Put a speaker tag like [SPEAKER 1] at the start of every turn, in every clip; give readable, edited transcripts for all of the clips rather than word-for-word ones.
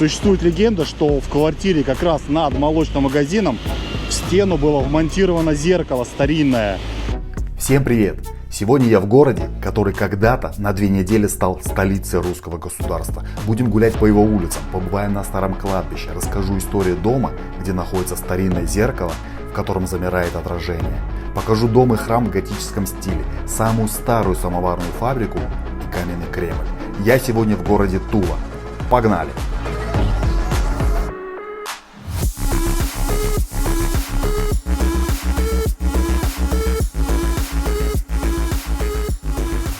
[SPEAKER 1] Существует легенда, что в квартире как раз над молочным магазином в стену было вмонтировано зеркало старинное.
[SPEAKER 2] Всем привет! Сегодня я в городе, который когда-то на 2 недели стал столицей русского государства. Будем гулять по его улицам, побываем на старом кладбище, расскажу историю дома, где находится старинное зеркало, в котором замирает отражение. Покажу дом и храм в готическом стиле, самую старую самоварную фабрику и каменный Кремль. Я сегодня в городе Тула. Погнали!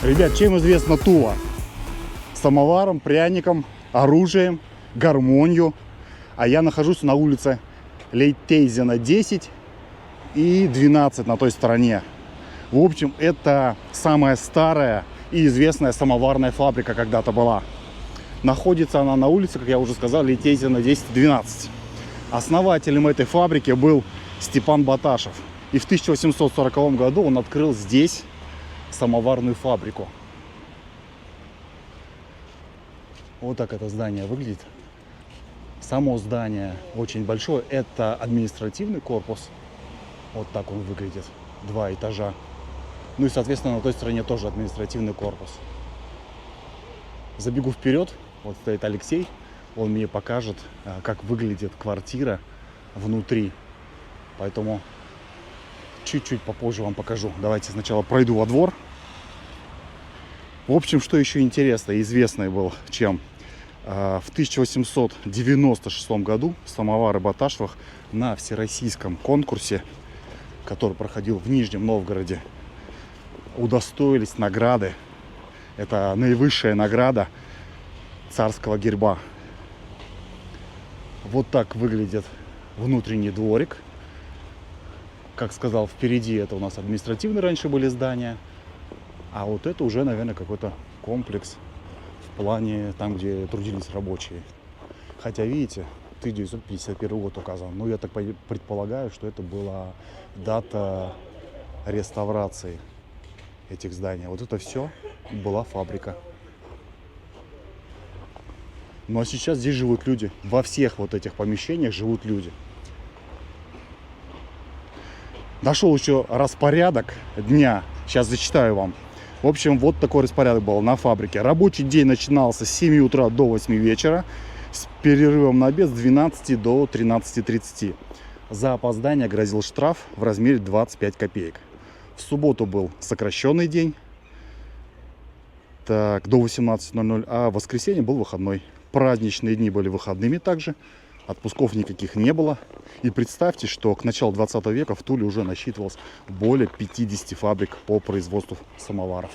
[SPEAKER 1] Ребят, чем известна Тула? Самоваром, пряником, оружием, гармонью. А я нахожусь на улице Лейтейзена 10 и 12 на той стороне. В общем, это самая старая и известная самоварная фабрика когда-то была. Находится она на улице, как я уже сказал, Лейтейзена 10 и 12. Основателем этой фабрики был Степан Баташев. И в 1840 году он открыл здесь самоварную фабрику. Вот так это здание выглядит. Само здание очень большое. Это административный корпус. Вот так он выглядит. 2 этажа. Ну и, соответственно, на той стороне тоже административный корпус. Забегу вперед. Вот стоит Алексей. Он мне покажет, как выглядит квартира внутри. Поэтому чуть-чуть попозже вам покажу. Давайте сначала пройду во двор. В общем, что еще интересно, известный был чем. В 1896 году самовары Баташевых на всероссийском конкурсе, который проходил в Нижнем Новгороде, удостоились награды. Это наивысшая награда царского герба. Вот так выглядит внутренний дворик. Как сказал, впереди это у нас административные раньше были здания. А вот это уже, наверное, какой-то комплекс в плане там, где трудились рабочие. Хотя, видите, 1951 год указан. Ну, я так предполагаю, что это была дата реставрации этих зданий. Вот это все была фабрика. Ну, а сейчас здесь живут люди. Во всех вот этих помещениях живут люди. Нашел еще распорядок дня. Сейчас зачитаю вам. В общем, вот такой распорядок был на фабрике. Рабочий день начинался с 7 утра до 8 вечера, с перерывом на обед с 12 до 13:30. За опоздание грозил штраф в размере 25 копеек. В субботу был сокращенный день, так, до 18:00, а в воскресенье был выходной. Праздничные дни были выходными также, отпусков никаких не было. И представьте, что к началу 20 века в Туле уже насчитывалось более 50 фабрик по производству самоваров.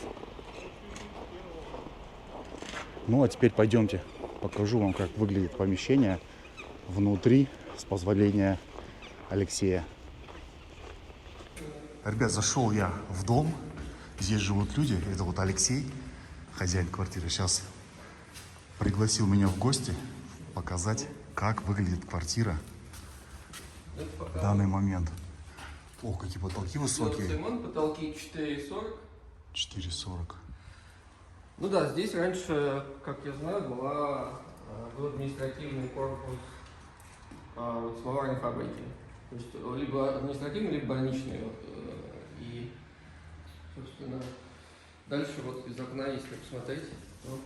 [SPEAKER 1] Ну а теперь пойдемте, покажу вам, как выглядит помещение внутри, с позволения Алексея. Ребят, зашел я в дом, здесь живут люди, это вот Алексей, хозяин квартиры, сейчас пригласил меня в гости показать, как выглядит квартира в данный момент. Ох, какие потолки высокие.
[SPEAKER 3] Цемент, потолки 4,40.
[SPEAKER 1] 4,40.
[SPEAKER 3] Ну да, здесь раньше, как я знаю, был административный корпус вот, самоварной фабрики. То есть либо административный, либо больничный. И, собственно, дальше вот из окна, если посмотреть, то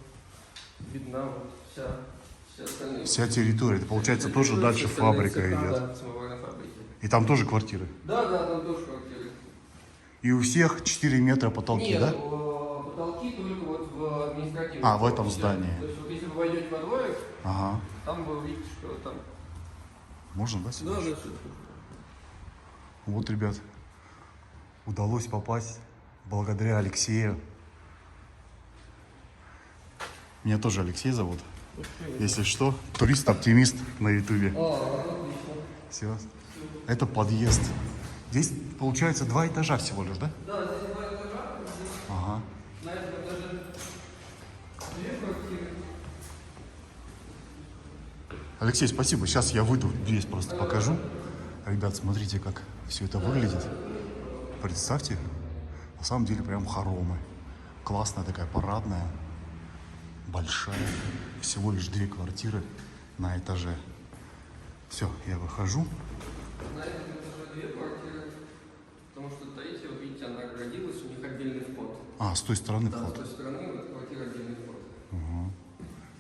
[SPEAKER 3] видна вот вся остальная.
[SPEAKER 1] Вся территория, это получается тоже дальше фабрика идет.
[SPEAKER 3] Да, самоварной фабрики.
[SPEAKER 1] И там тоже квартиры?
[SPEAKER 3] Да, там тоже квартиры.
[SPEAKER 1] И у всех 4 метра потолки,
[SPEAKER 3] Нет,
[SPEAKER 1] да?
[SPEAKER 3] потолки только вот в административном.
[SPEAKER 1] А, в этом здании.
[SPEAKER 3] То есть вот если вы войдете во дворик,
[SPEAKER 1] Ага.
[SPEAKER 3] там вы увидите, что там.
[SPEAKER 1] Можно, да, сюда?
[SPEAKER 3] Да, сюда.
[SPEAKER 1] Вот, ребят, удалось попасть благодаря Алексею. Меня тоже Алексей зовут. Если что, турист-оптимист на ютубе. Все. Это подъезд. Здесь, получается, 2 этажа всего лишь, да?
[SPEAKER 3] Да, здесь 2 этажа.
[SPEAKER 1] Ага.
[SPEAKER 3] На этом этаже 2 квартиры.
[SPEAKER 1] Алексей, спасибо. Сейчас я выйду, здесь просто покажу. Ребят, смотрите, как все это выглядит. Представьте, на самом деле прям хоромы. Классная такая парадная, большая. Всего лишь 2 квартиры. на этаже. Все, я выхожу.
[SPEAKER 3] На этом этаже 2 квартиры, потому что третья, вот видите, она оградилась, у них отдельный вход.
[SPEAKER 1] А, с той стороны
[SPEAKER 3] Да, с
[SPEAKER 1] вход.
[SPEAKER 3] той стороны в эту квартиру отдельный вход.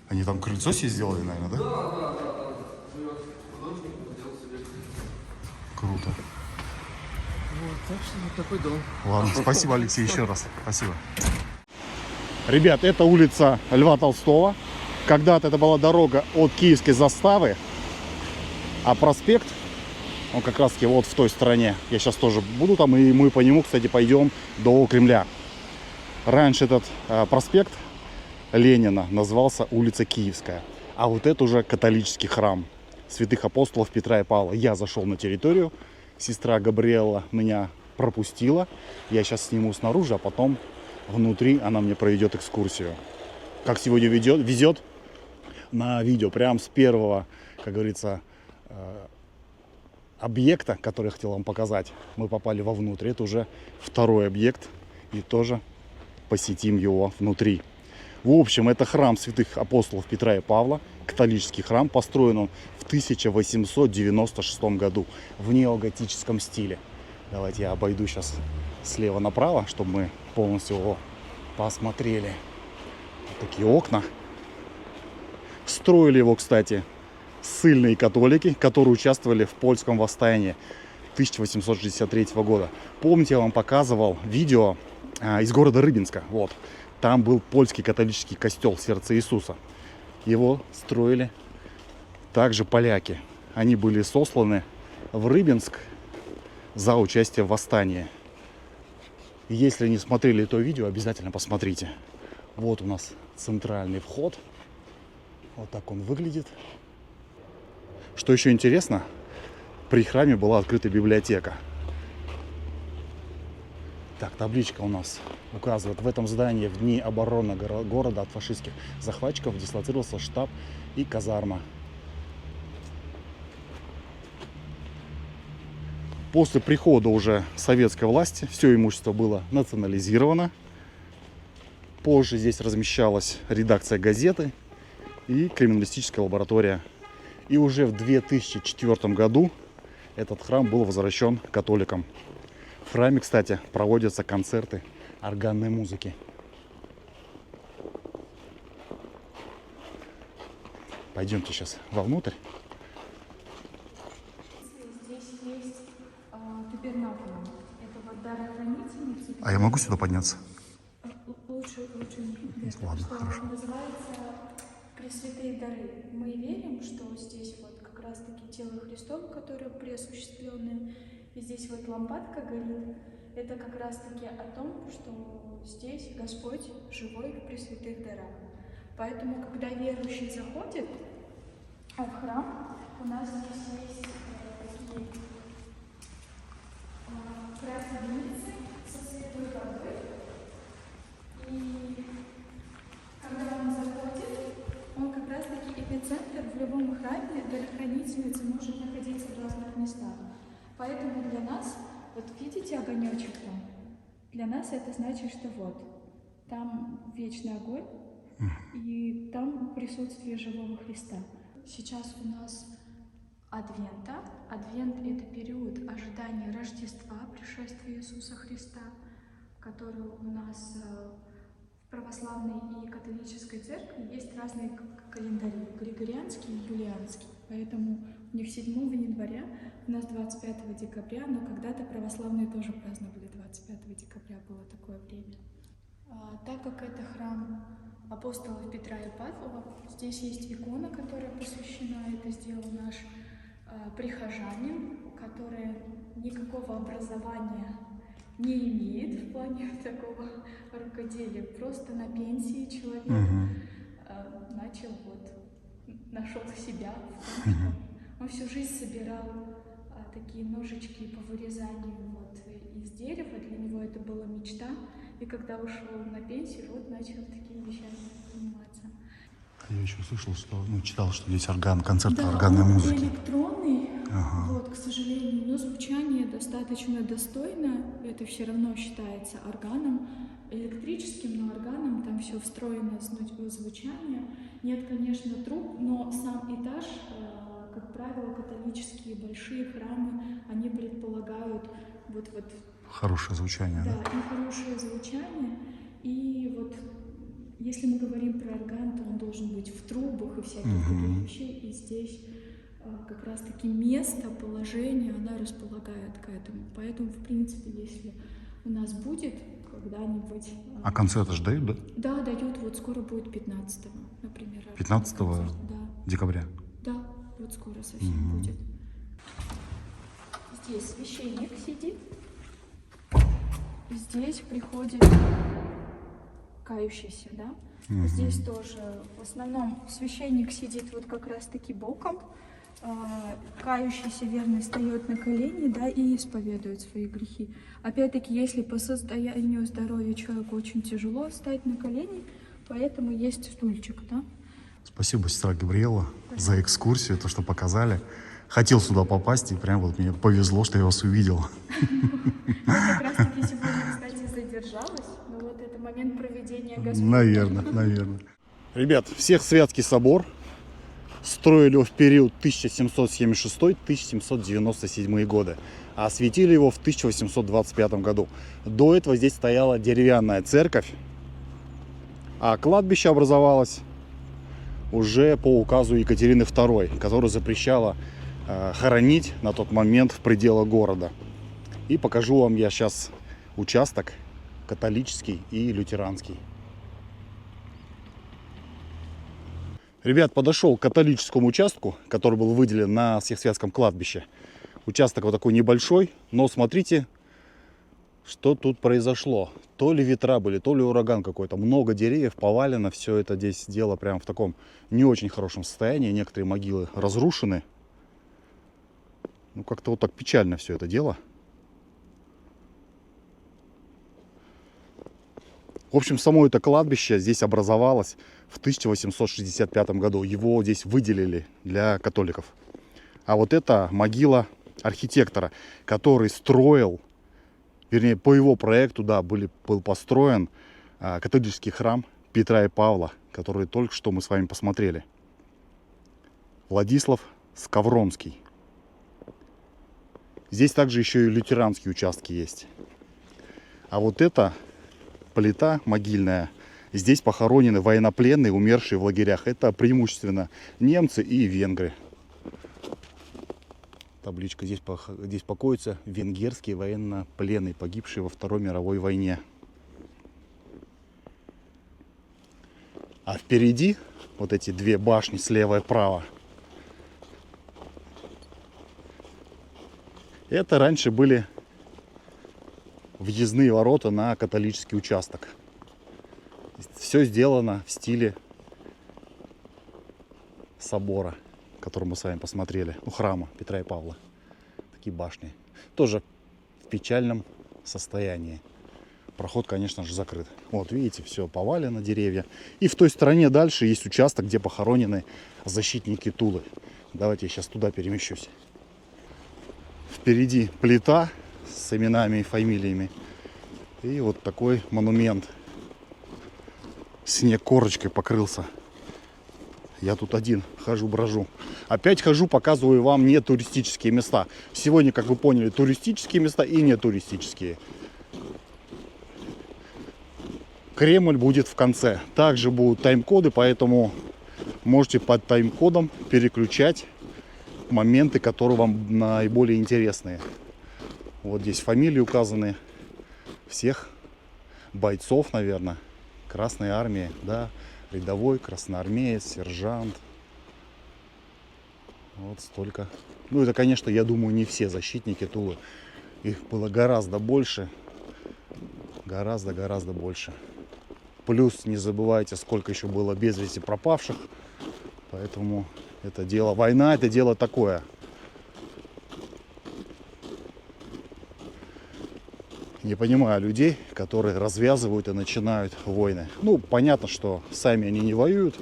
[SPEAKER 1] Они там крыльцо себе сделали, наверное, да?
[SPEAKER 3] Да, там живет художник, сделал себе.
[SPEAKER 1] Круто.
[SPEAKER 3] Вот, так что вот такой дом.
[SPEAKER 1] Ладно, спасибо, Алексей, еще раз. Спасибо. Ребят, это улица Льва Толстого. Когда-то это была дорога от Киевской заставы, а проспект, он как раз таки вот в той стороне. Я сейчас тоже буду там, и мы по нему, кстати, пойдем до Кремля. Раньше этот проспект Ленина назывался улица Киевская, а вот это уже католический храм святых апостолов Петра и Павла. Я зашел на территорию, сестра Габриэла меня пропустила. Я сейчас сниму снаружи, а потом внутри она мне проведет экскурсию. Как сегодня везет на видео, прям с первого, как говорится, объекта, который я хотел вам показать, мы попали вовнутрь. Это уже второй объект, и тоже посетим его внутри. В общем, это храм святых апостолов Петра и Павла, католический храм, построен он в 1896 году в неоготическом стиле. Давайте я обойду сейчас слева направо, чтобы мы полностью его посмотрели. Вот такие окна. Строили его, кстати, ссыльные католики, которые участвовали в польском восстании 1863 года. Помните, я вам показывал видео из города Рыбинска. Вот. Там был польский католический костел Сердца Иисуса. Его строили также поляки. Они были сосланы в Рыбинск за участие в восстании. Если не смотрели то видео, обязательно посмотрите. Вот у нас центральный вход. Вот так он выглядит. Что еще интересно, при храме была открыта библиотека. Так, табличка у нас указывает: в этом здании в дни обороны города от фашистских захватчиков дислоцировался штаб и казарма. После прихода уже советской власти все имущество было национализировано. Позже здесь размещалась редакция газеты и криминалистическая лаборатория. И уже в 2004 году этот храм был возвращен католикам. В храме, кстати, проводятся концерты органной музыки. Пойдемте сейчас вовнутрь.
[SPEAKER 4] Здесь есть табернакулум. Это вот дарохранительница.
[SPEAKER 1] А я могу сюда подняться?
[SPEAKER 4] Лучше нет.
[SPEAKER 1] Ладно,
[SPEAKER 4] Что
[SPEAKER 1] хорошо.
[SPEAKER 4] называется Пресвятые дары. Мы верим, что здесь вот как раз-таки тело Христово, которое преосуществленное, и здесь вот лампадка горит. Это как раз-таки о том, что здесь Господь живой в Пресвятых дарах. Поэтому, когда верующий заходит в храм, у нас здесь есть такие гробницы со святой водой. И когда он заходит, он как раз-таки эпицентр. В любом храме дарохранительница может находиться в разных местах. Поэтому для нас, вот видите огонечек там? Для нас это значит, что вот, там вечный огонь, и там присутствие живого Христа. Сейчас у нас Адвента. Адвент — это период ожидания Рождества, пришествия Иисуса Христа, который у нас в православной и католической церкви есть разные календари, григорианский и юлианский. Поэтому у них 7 января, у нас 25 декабря, но когда-то православные тоже праздновали 25 декабря, было такое время. Так как это храм апостолов Петра и Павла, здесь есть икона, которая посвящена, это сделал наш прихожанин, который никакого образования не имеет в плане такого рукоделия, просто на пенсии человек начал нашел себя в том, что он всю жизнь собирал такие ножички по вырезанию из дерева, для него это была мечта, и когда ушел на пенсию, начал такими вещами заниматься.
[SPEAKER 1] Я еще слышал, что, читал, что здесь концерт органной музыки.
[SPEAKER 4] Электронный Вот, к сожалению, но звучание достаточно достойно. Это все равно считается органом электрическим, но органом там все встроено звучание. Нет, конечно, труб, но сам этаж, как правило, католические большие храмы, они предполагают вот
[SPEAKER 1] Хорошее звучание,
[SPEAKER 4] да, и хорошее звучание. И вот если мы говорим про орган, то он должен быть в трубах и всяких таких вещей. И здесь как раз-таки место, положение, она располагает к этому. Поэтому, в принципе, если у нас будет когда-нибудь...
[SPEAKER 1] А концерты же дают, да?
[SPEAKER 4] Да, дают. Вот скоро будет 15-го, например.
[SPEAKER 1] 15
[SPEAKER 4] концерт, да.
[SPEAKER 1] декабря.
[SPEAKER 4] Да, вот скоро совсем будет. Здесь священник сидит. Здесь приходит кающийся, да? Здесь тоже в основном священник сидит вот как раз-таки боком. Кающийся верный встает на колени, да, и исповедует свои грехи. Опять-таки, если по состоянию здоровья человеку очень тяжело встать на колени, поэтому есть стульчик, да.
[SPEAKER 1] Спасибо, сестра Габриэла, за экскурсию, то, что показали. Хотел сюда попасть, и прям вот мне повезло, что я вас увидел.
[SPEAKER 4] Я как раз-таки сегодня, кстати, задержалась, но вот это момент проведения Господня.
[SPEAKER 1] Наверное. Ребят, Всесвятский собор строили его в период 1776-1797 годы, а осветили его в 1825 году. До этого здесь стояла деревянная церковь, а кладбище образовалось уже по указу Екатерины II, которая запрещала хоронить на тот момент в пределах города. И покажу вам я сейчас участок католический и лютеранский. Ребят, подошел к католическому участку, который был выделен на Всесвятском кладбище. Участок вот такой небольшой, но смотрите, что тут произошло. То ли ветра были, то ли ураган какой-то. Много деревьев повалено, все это здесь дело прям в таком не очень хорошем состоянии. Некоторые могилы разрушены. Ну, как-то вот так печально все это дело. В общем, само это кладбище здесь образовалось в 1865 году. Его здесь выделили для католиков. А вот это могила архитектора, который строил, вернее, по его проекту, да, был построен католический храм Петра и Павла, который только что мы с вами посмотрели. Владислав Скавронский. Здесь также еще и лютеранские участки есть. А вот эта плита могильная, здесь похоронены военнопленные, умершие в лагерях. Это преимущественно немцы и венгры. Табличка: здесь покоятся венгерские военнопленные, погибшие во Второй мировой войне. А впереди вот эти две башни слева и право. Это раньше были въездные ворота на католический участок. Все сделано в стиле собора, который мы с вами посмотрели, у храма Петра и Павла. Такие башни. Тоже в печальном состоянии. Проход, конечно же, закрыт. Вот, видите, все повалено, деревья. И в той стороне дальше есть участок, где похоронены защитники Тулы. Давайте я сейчас туда перемещусь. Впереди плита с именами и фамилиями. И вот такой монумент. Снег корочкой покрылся. Я тут один хожу-брожу. Опять хожу, показываю вам не туристические места. Сегодня, как вы поняли, туристические места и не туристические. Кремль будет в конце. Также будут тайм-коды, поэтому можете под тайм-кодом переключать моменты, которые вам наиболее интересные. Вот здесь фамилии указаны всех бойцов, наверное, Красной Армии, да, рядовой, красноармеец, сержант. Вот столько. Ну, это, конечно, я думаю, не все защитники Тулы. Их было гораздо больше. Гораздо больше. Плюс не забывайте, сколько еще было без вести пропавших. Поэтому это дело, война, это дело такое. Не понимаю людей, которые развязывают и начинают войны. Ну, понятно, что сами они не воюют.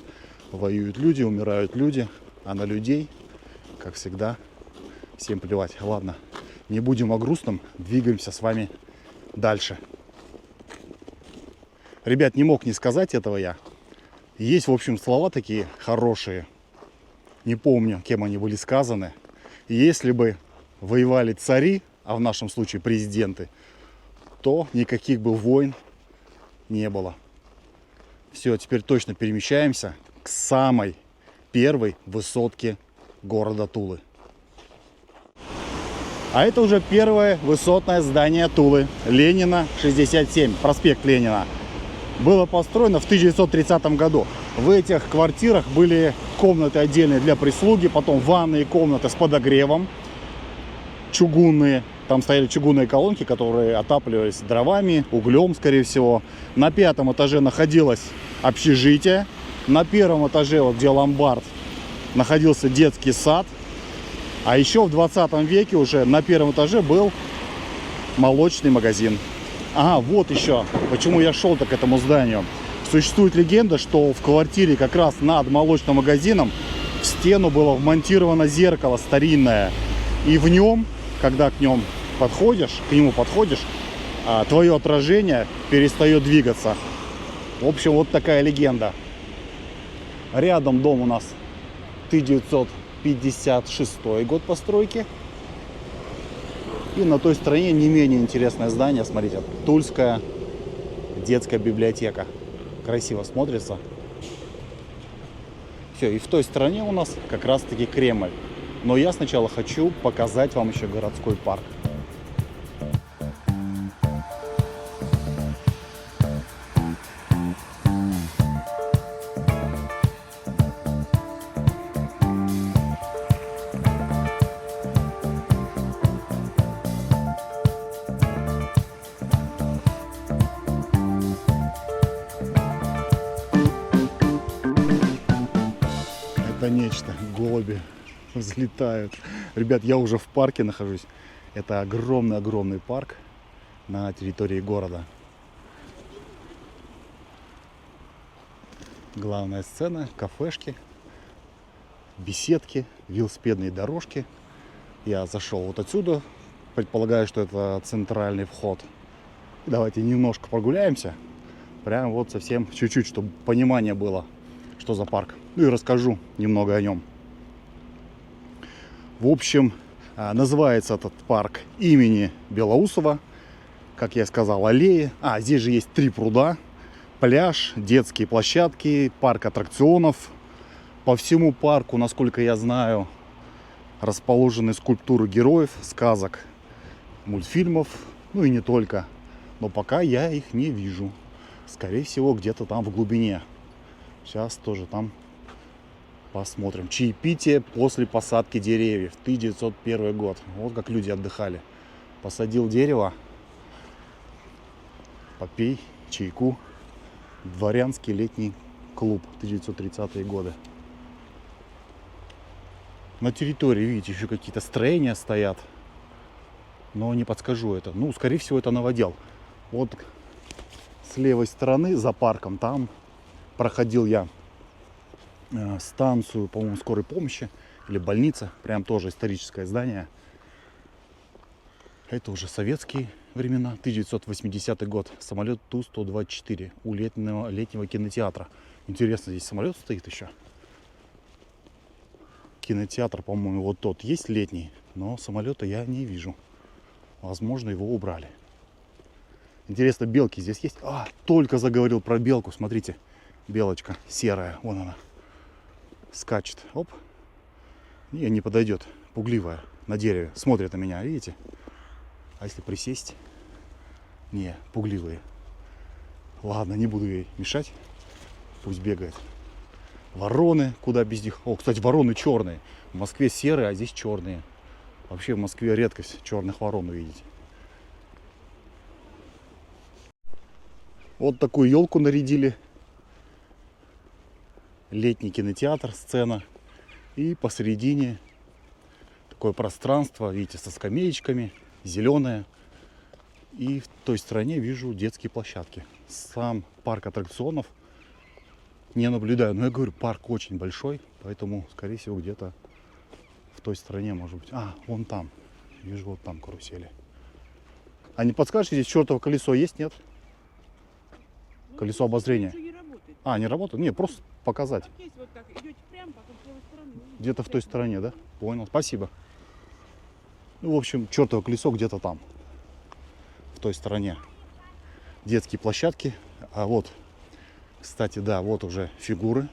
[SPEAKER 1] Воюют люди, умирают люди. А на людей, как всегда, всем плевать. Ладно, не будем о грустном, двигаемся с вами дальше. Ребят, не мог не сказать этого я. Есть, в общем, слова такие хорошие. Не помню, кем они были сказаны. Если бы воевали цари, а в нашем случае президенты, то никаких бы войн не было. Все, теперь точно перемещаемся к самой первой высотке города Тулы. А это уже первое высотное здание Тулы. Ленина, 67, проспект Ленина. Было построено в 1930 году. В этих квартирах были комнаты отдельные для прислуги, потом ванные комнаты с подогревом, чугунные. Там стояли чугунные колонки, которые отапливались дровами, углем, скорее всего. На 5-м этаже находилось общежитие. На 1-м этаже, вот где ломбард, находился детский сад. А еще в 20 веке уже на 1-м этаже был молочный магазин. Ага, вот еще, почему я шел-то к этому зданию. Существует легенда, что в квартире как раз над молочным магазином в стену было вмонтировано зеркало старинное. И в нем, когда к нему подходишь, твое отражение перестает двигаться. В общем, вот такая легенда. Рядом дом у нас 1956 год постройки. И на той стороне не менее интересное здание, смотрите, Тульская детская библиотека. Красиво смотрится. Все, и в той стороне у нас как раз таки Кремль. Но я сначала хочу показать вам еще городской парк. Это нечто, голуби взлетают. Ребят, я уже в парке нахожусь. Это огромный-огромный парк на территории города. Главная сцена, кафешки, беседки, велосипедные дорожки. Я зашел вот отсюда. Предполагаю, что это центральный вход. Давайте немножко прогуляемся. Прям вот совсем чуть-чуть, чтобы понимание было, что за парк. Ну и расскажу немного о нем. В общем, называется этот парк имени Белоусова. Как я сказал, аллеи. Здесь же есть 3 пруда. Пляж, детские площадки, парк аттракционов. По всему парку, насколько я знаю, расположены скульптуры героев, сказок, мультфильмов. Ну и не только. Но пока я их не вижу. Скорее всего, где-то там в глубине. Сейчас тоже там посмотрим. Чаепитие после посадки деревьев. 1901 год. Вот как люди отдыхали. Посадил дерево. Попей чайку. Дворянский летний клуб. 1930-е годы. На территории, видите, еще какие-то строения стоят. Но не подскажу это. Ну, скорее всего, это новодел. Вот с левой стороны, за парком, там проходил я станцию, по-моему, скорой помощи или больница. Прям тоже историческое здание. Это уже советские времена. 1980 год. Самолет Ту-124 у летнего кинотеатра. Интересно, здесь самолет стоит еще. Кинотеатр, по-моему, вот тот есть летний, но самолета я не вижу. Возможно, его убрали. Интересно, белки здесь есть? Только заговорил про белку. Смотрите, белочка серая, вон она. Скачет. Оп. И не подойдет. Пугливая на дереве. Смотрит на меня, видите? А если присесть? Не, пугливые. Ладно, не буду ей мешать. Пусть бегает. Вороны, куда без них. Кстати, вороны черные. В Москве серые, а здесь черные. Вообще в Москве редкость черных ворон увидеть. Вот такую елку нарядили. Летний кинотеатр, сцена. И посередине такое пространство, видите, со скамеечками, зеленое. И в той стороне вижу детские площадки. Сам парк аттракционов не наблюдаю. Но я говорю, парк очень большой, поэтому, скорее всего, где-то В той стороне, может быть. А, вон там. Вижу, вот там карусели. А не подскажете, здесь чертово колесо есть, нет? Колесо обозрения.
[SPEAKER 5] Не работает.
[SPEAKER 1] А, не работает? Не, просто показать.
[SPEAKER 5] Так есть вот так, идете прямо, потом с левой стороны.
[SPEAKER 1] Где-то в той стороне, да? Понял, спасибо. Ну, в общем, чертово колесо где-то там. В той стороне. Детские площадки. А вот, кстати, да, вот уже фигуры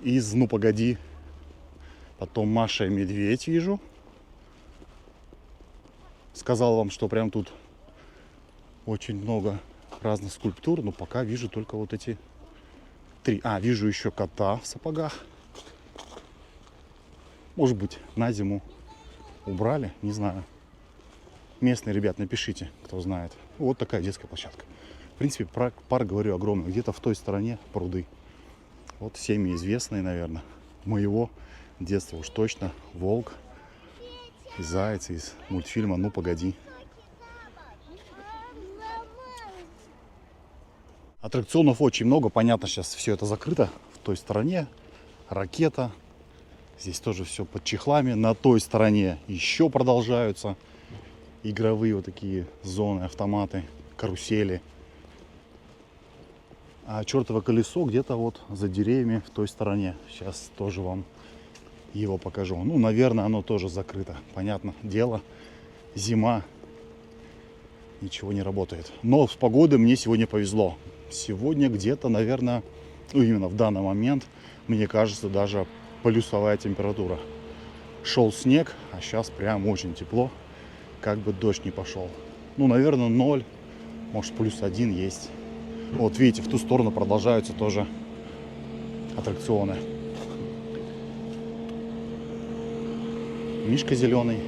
[SPEAKER 1] из «Ну, погоди». Потом Маша и Медведь вижу. Сказал вам, что прям тут очень много разных скульптур, но пока вижу только вот эти 3. А, вижу еще кота в сапогах. Может быть, на зиму убрали, не знаю. Местные ребят, напишите, кто знает. Вот такая детская площадка. В принципе, парк, говорю, огромный. Где-то в той стороне пруды. Вот всеми известные, наверное, моего детства уж точно. Волк и заяц из мультфильма «Ну, погоди». Аттракционов очень много. Понятно, сейчас все это закрыто. В той стороне ракета. Здесь тоже все под чехлами. На той стороне еще продолжаются игровые вот такие зоны, автоматы, карусели. А чертово колесо где-то вот за деревьями в той стороне. Сейчас тоже вам его покажу. Ну, наверное, оно тоже закрыто. Понятно дело. Зима. Ничего не работает. Но с погодой мне сегодня повезло. Сегодня где-то, наверное, ну, именно в данный момент, мне кажется, даже плюсовая температура. Шел снег, а сейчас прям очень тепло. Как бы дождь не пошел. Ну, наверное, 0, может, +1 есть. Вот, видите, в ту сторону продолжаются тоже аттракционы. Мишка зеленый.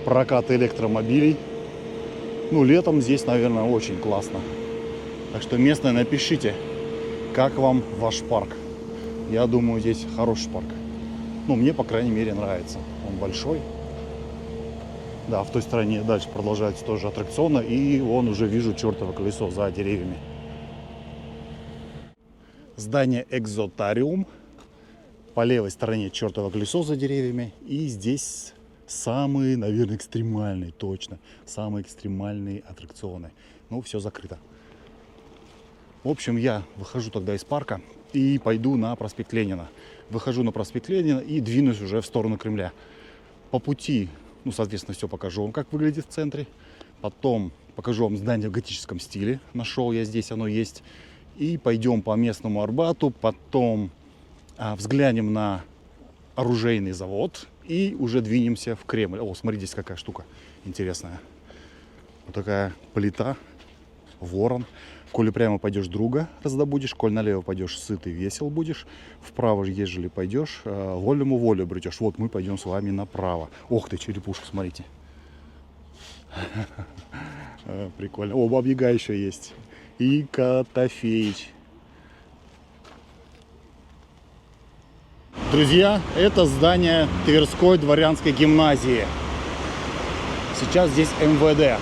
[SPEAKER 1] Прокат электромобилей. Ну, летом здесь, наверное, очень классно. Так что, местные, напишите, как вам ваш парк. Я думаю, здесь хороший парк. Ну, мне, по крайней мере, нравится. Он большой. Да, в той стороне дальше продолжаются тоже аттракционы. И вон уже вижу чертово колесо за деревьями. Здание Экзотариум. По левой стороне чертово колесо за деревьями. И здесь самые, наверное, экстремальные, точно. Самые экстремальные аттракционы. Ну, все закрыто. В общем, я выхожу тогда из парка и пойду на проспект Ленина. Выхожу на проспект Ленина и двинусь уже в сторону Кремля. По пути, ну, соответственно, все покажу вам, как выглядит в центре. Потом покажу вам здание в готическом стиле. Нашел я здесь, оно есть. И пойдем по местному Арбату. Потом взглянем на оружейный завод. И уже двинемся в Кремль. О, смотрите, здесь какая штука интересная. Вот такая плита. Ворон. Коли прямо пойдешь, друга раздобудешь. Коль налево пойдешь, сытый, весел будешь. Вправо, ежели пойдешь, вольному волю обретешь. Вот мы пойдем с вами направо. Ох ты, черепушка, смотрите. Прикольно. О, Баба-Яга еще есть. И Котофеич. Друзья, это здание Тверской дворянской гимназии. Сейчас здесь МВД.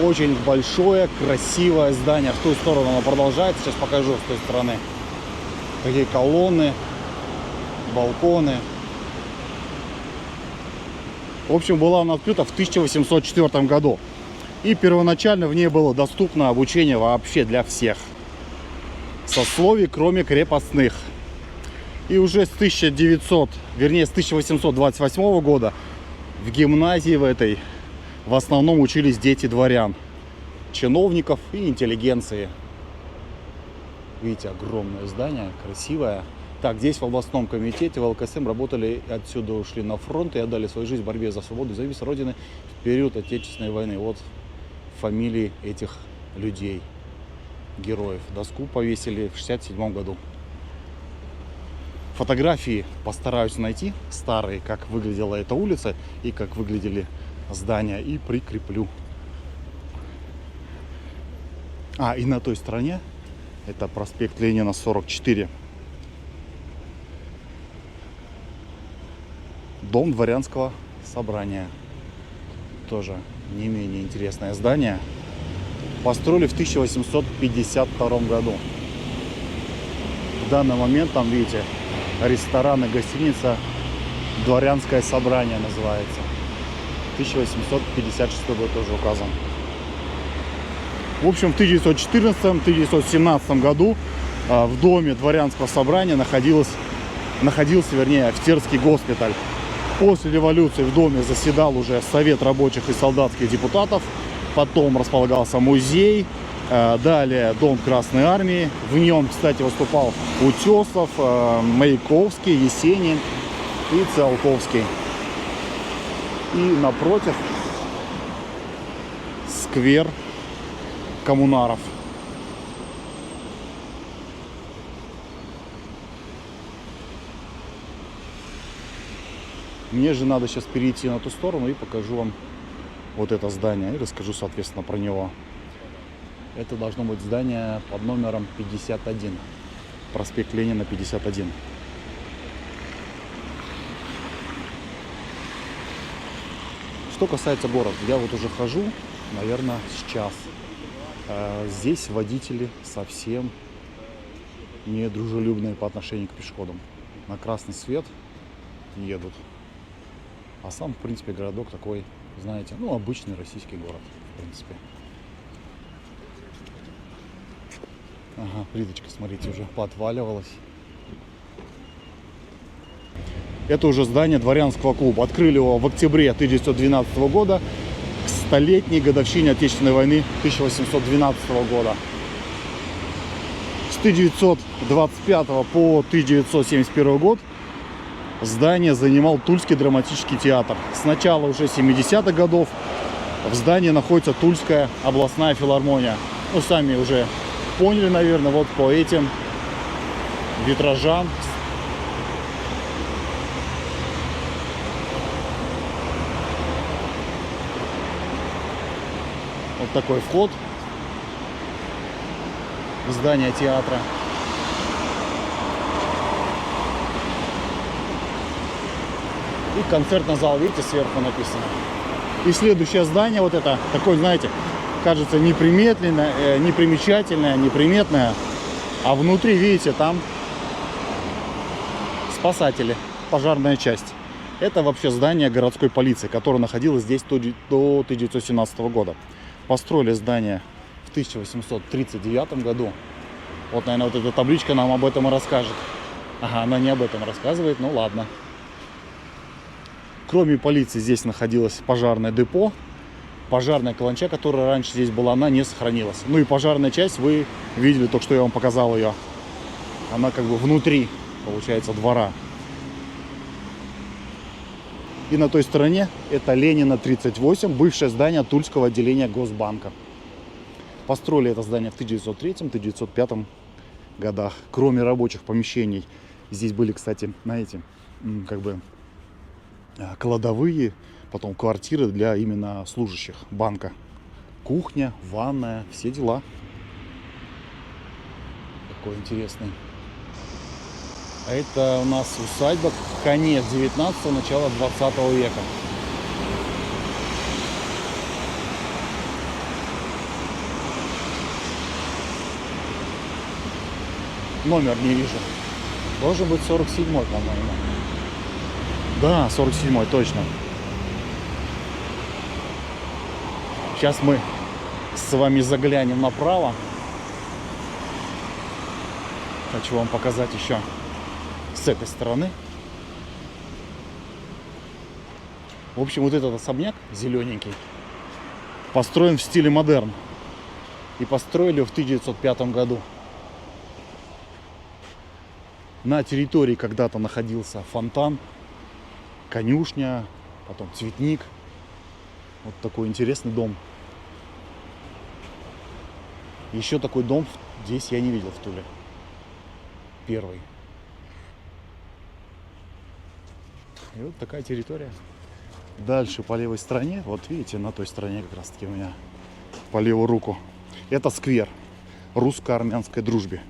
[SPEAKER 1] Очень большое, красивое здание. В ту сторону оно продолжается. Сейчас покажу с той стороны. Такие колонны, балконы. В общем, была она открыта в 1804 году. И первоначально в ней было доступно обучение вообще для всех сословий, кроме крепостных. И уже с 1828 года в гимназии в этой в основном учились дети дворян, чиновников и интеллигенции. Видите, огромное здание, красивое. Так, здесь в областном комитете в ЛКСМ работали, отсюда ушли на фронт и отдали свою жизнь в борьбе за свободу и независимость Родины в период Отечественной войны. Вот фамилии этих людей, героев. Доску повесили в 1967 году. Фотографии постараюсь найти, старые, как выглядела эта улица и как выглядели здания, и прикреплю. И на той стороне это проспект Ленина, 44. Дом дворянского собрания. Тоже не менее интересное здание. Построили в 1852 году. В данный момент там, видите, ресторан и гостиница Дворянское собрание называется. 1856 год тоже указан. В общем, в 1914-1917 году в доме дворянского собрания находился, офицерский госпиталь. После революции в доме заседал уже Совет рабочих и солдатских депутатов. Потом располагался музей. Далее дом Красной Армии. В нем, кстати, выступал Утесов, Маяковский, Есенин и Циолковский. И напротив сквер коммунаров. Мне же надо сейчас перейти на ту сторону и покажу вам вот это здание и расскажу, соответственно, про него. Это должно быть здание под номером 51. Проспект Ленина, 51. Что касается города, я вот уже хожу, наверное, с час. Здесь водители совсем не дружелюбные по отношению к пешеходам. На красный свет едут. А сам, в принципе, городок такой, знаете, ну, обычный российский город, в принципе. Ага, плиточка, смотрите, уже поотваливалась. Это уже здание дворянского клуба. Открыли его в октябре 1912 года к столетней годовщине Отечественной войны 1812 года. С 1925 по 1971 год здание занимал Тульский драматический театр. С начала уже 70-х годов в здании находится Тульская областная филармония. Ну, сами уже поняли, наверное, вот по этим витражам. Вот такой вход в здание театра. И концертный зал, видите, сверху написано. И следующее здание, вот это, такое, знаете, кажется неприметное, непримечательное, неприметное. А внутри, видите, там спасатели, пожарная часть. Это вообще здание городской полиции, которое находилось здесь до 1917 года. Построили здание в 1839 году. Вот, наверное, вот эта табличка нам об этом и расскажет. Ага, она не об этом рассказывает, ну ладно. Кроме полиции здесь находилось пожарное депо. Пожарная каланча, которая раньше здесь была, она не сохранилась. Ну и пожарная часть, вы видели, только что я вам показал ее. Она как бы внутри, получается, двора. И на той стороне это Ленина 38, бывшее здание Тульского отделения Госбанка. Построили это здание в 1903-1905 годах. Кроме рабочих помещений, здесь были, кстати, знаете, как бы кладовые, потом квартиры для именно служащих банка. Кухня, ванная, все дела. Такой интересный. А это у нас усадьба, конец 19-го, начало 20 века. Номер не вижу. Должен быть 47-й, по-моему. Да, 47-й, точно. Сейчас мы с вами заглянем направо. Хочу вам показать еще с этой стороны. В общем, вот этот особняк зелененький построен в стиле модерн. И построили в 1905 году. На территории когда-то находился фонтан, конюшня, потом цветник. Вот такой интересный дом. Еще такой дом здесь я не видел в Туле. Первый. И вот такая территория. Дальше по левой стороне, вот видите, на той стороне как раз таки у меня по левую руку, это сквер русско-армянской дружбе.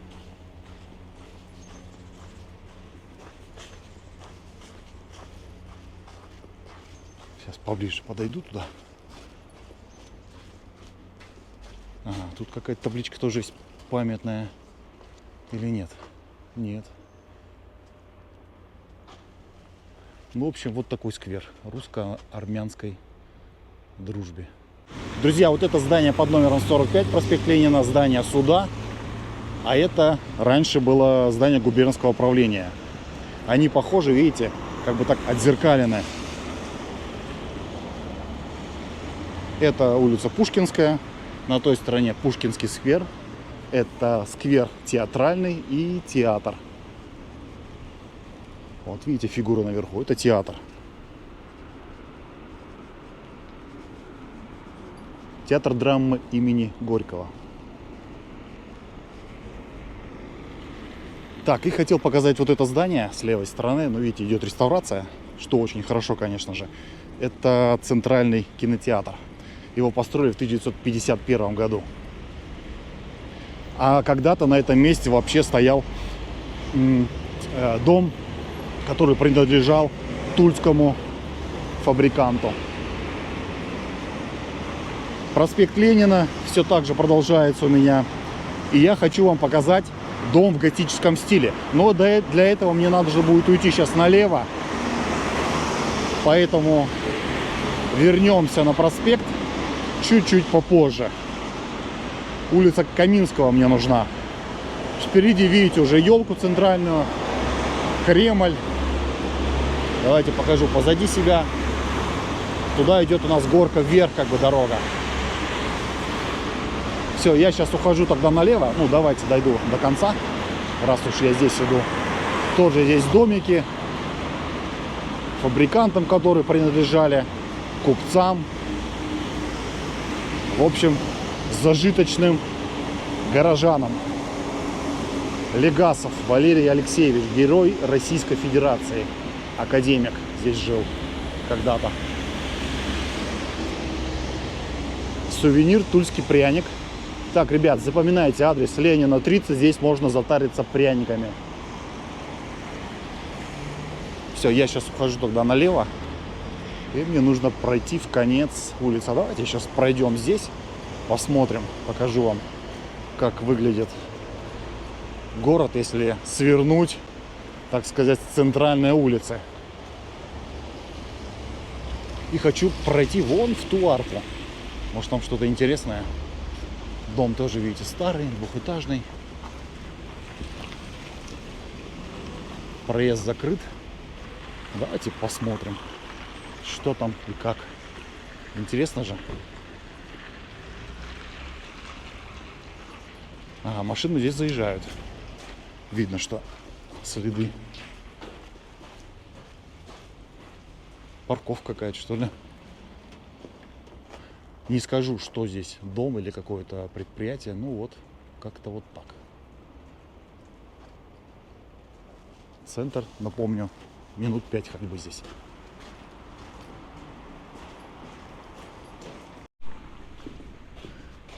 [SPEAKER 1] Сейчас поближе подойду туда. Ага, тут какая-то табличка тоже есть памятная. Или нет? Нет. Ну, в общем, вот такой сквер русско-армянской дружбе. Друзья, вот это здание под номером 45, проспект Ленина, здание суда. А это раньше было здание губернского управления. Они похожи, видите, как бы так отзеркалены. Это улица Пушкинская, на той стороне Пушкинский сквер. Это сквер театральный и театр. Вот видите фигуру наверху, это театр. Театр драмы имени Горького. Так, и хотел показать вот это здание с левой стороны. Ну, видите, идет реставрация, что очень хорошо, конечно же. Это Центральный кинотеатр. Его построили в 1951 году. А когда-то на этом месте вообще стоял дом, который принадлежал тульскому фабриканту. Проспект Ленина все так же продолжается у меня. И я хочу вам показать дом в готическом стиле. Но для этого мне надо же будет уйти сейчас налево. Поэтому вернемся на проспект чуть-чуть попозже. Улица Каминского мне нужна. Впереди видите уже елку центральную, Кремль. Давайте покажу позади себя. Туда идет у нас горка вверх, как бы дорога. Все, я сейчас ухожу тогда налево. Ну, давайте дойду до конца, раз уж я здесь иду. Тоже здесь домики. Фабрикантам, которые принадлежали, купцам. В общем, зажиточным горожанам. Легасов Валерий Алексеевич, герой Российской Федерации. Академик здесь жил когда-то. Сувенир тульский пряник. Так, ребят, запоминайте адрес: Ленина 30. Здесь можно затариться пряниками. Все, я сейчас ухожу тогда налево. И мне нужно пройти в конец улицы. Давайте сейчас пройдем здесь. Посмотрим, покажу вам, как выглядит город, если свернуть, так сказать, с центральной улицы. И хочу пройти вон в ту арку. Может, там что-то интересное. Дом тоже, видите, старый, двухэтажный. Проезд закрыт. Давайте посмотрим, что там и как. Интересно же. Ага, машины здесь заезжают. Видно, что следы. Парковка какая-то, что ли. Не скажу, что здесь дом или какое-то предприятие. Ну вот, как-то вот так. Центр, напомню, минут 5 ходьбы здесь.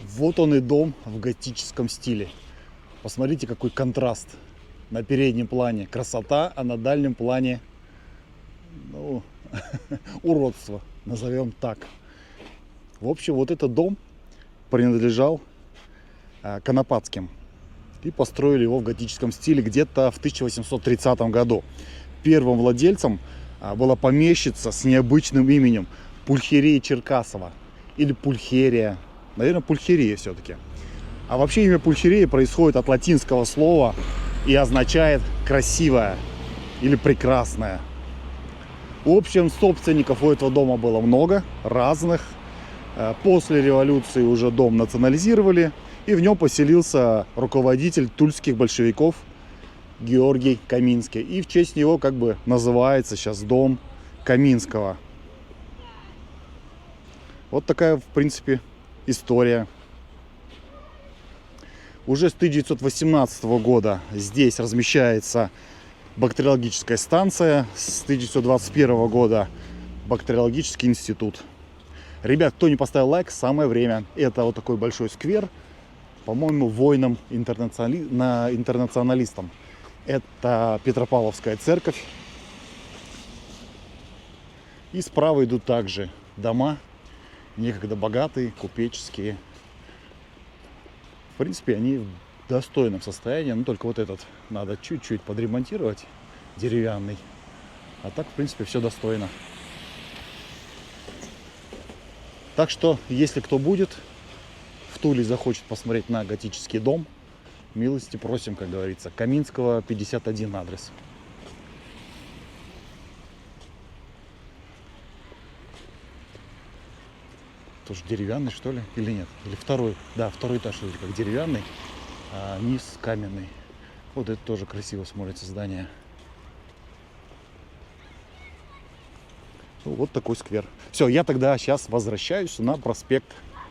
[SPEAKER 1] Вот он и дом в готическом стиле. Посмотрите, какой контраст. На переднем плане красота, а на дальнем плане, ну, уродство, назовем так. В общем, вот этот дом принадлежал Конопатским. И построили его в готическом стиле где-то в 1830 году. Первым владельцем была помещица с необычным именем Пульхерия Черкасова. Или Пульхерия. Наверное, Пульхерия все-таки. А вообще имя Пульхерия происходит от латинского слова и означает красивая или прекрасная. В общем, собственников у этого дома было много, разных. После революции уже дом национализировали, и в нем поселился руководитель тульских большевиков Георгий Каминский. И в честь него как бы называется сейчас дом Каминского. Вот такая, в принципе, история. Уже с 1918 года здесь размещается бактериологическая станция, с 1921 года бактериологический институт. Ребят, кто не поставил лайк, самое время. Это вот такой большой сквер, по-моему, воинам-интернационалистам. Это Петропавловская церковь. И справа идут также дома, некогда богатые, купеческие. В принципе, они в достойном состоянии, но только вот этот надо чуть-чуть подремонтировать, деревянный. А так, в принципе, все достойно. Так что, если кто будет в Туле, захочет посмотреть на готический дом, милости просим, как говорится. Каминского, 51 адрес. Тоже деревянный, что ли? Или нет? Или второй? Да, второй этаж вроде как деревянный, а низ каменный. Вот это тоже красиво смотрится здание. Вот такой сквер. Все, я тогда сейчас возвращаюсь на проспект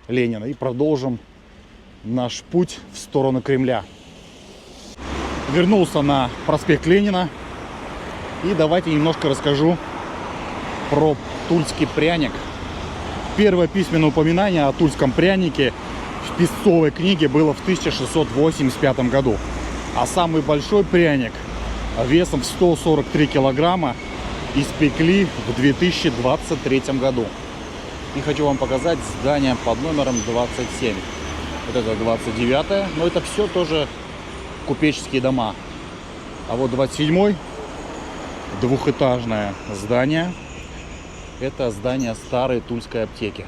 [SPEAKER 1] Ленина и продолжим наш путь в сторону Кремля. Вернулся на проспект Ленина и давайте немножко расскажу про тульский пряник. Первое письменное упоминание о тульском прянике в песцовой книге было в 1685 году. А самый большой пряник весом в 143 килограмма испекли в 2023 году. И хочу вам показать здание под номером 27. Вот это 29-е, но это все тоже купеческие дома. А вот 27-й, двухэтажное здание. Это здание старой тульской аптеки.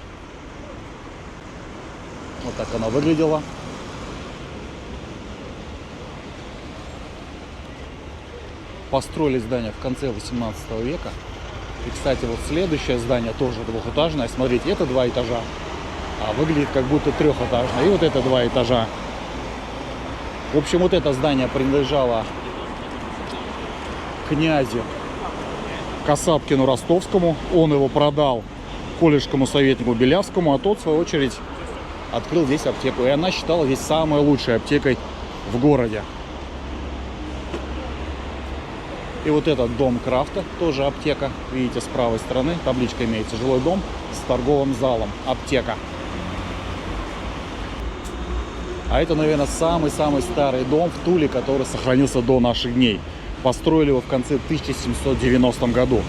[SPEAKER 1] Вот так оно выглядело. Построили здание в конце 18 века. И, кстати, вот следующее здание тоже двухэтажное. Смотрите, это 2 этажа. А выглядит как будто трехэтажное. И вот это 2 этажа. В общем, вот это здание принадлежало князю Касаткину Ростовскому. Он его продал колледжскому советнику Белявскому, а тот, в свою очередь, открыл здесь аптеку. И она считала здесь самой лучшей аптекой в городе. И вот этот дом Крафта, тоже аптека. Видите, с правой стороны табличка имеется. Жилой дом с торговым залом. Аптека. А это, наверное, самый-самый старый дом в Туле, который сохранился до наших дней. Построили его в конце 1790 году.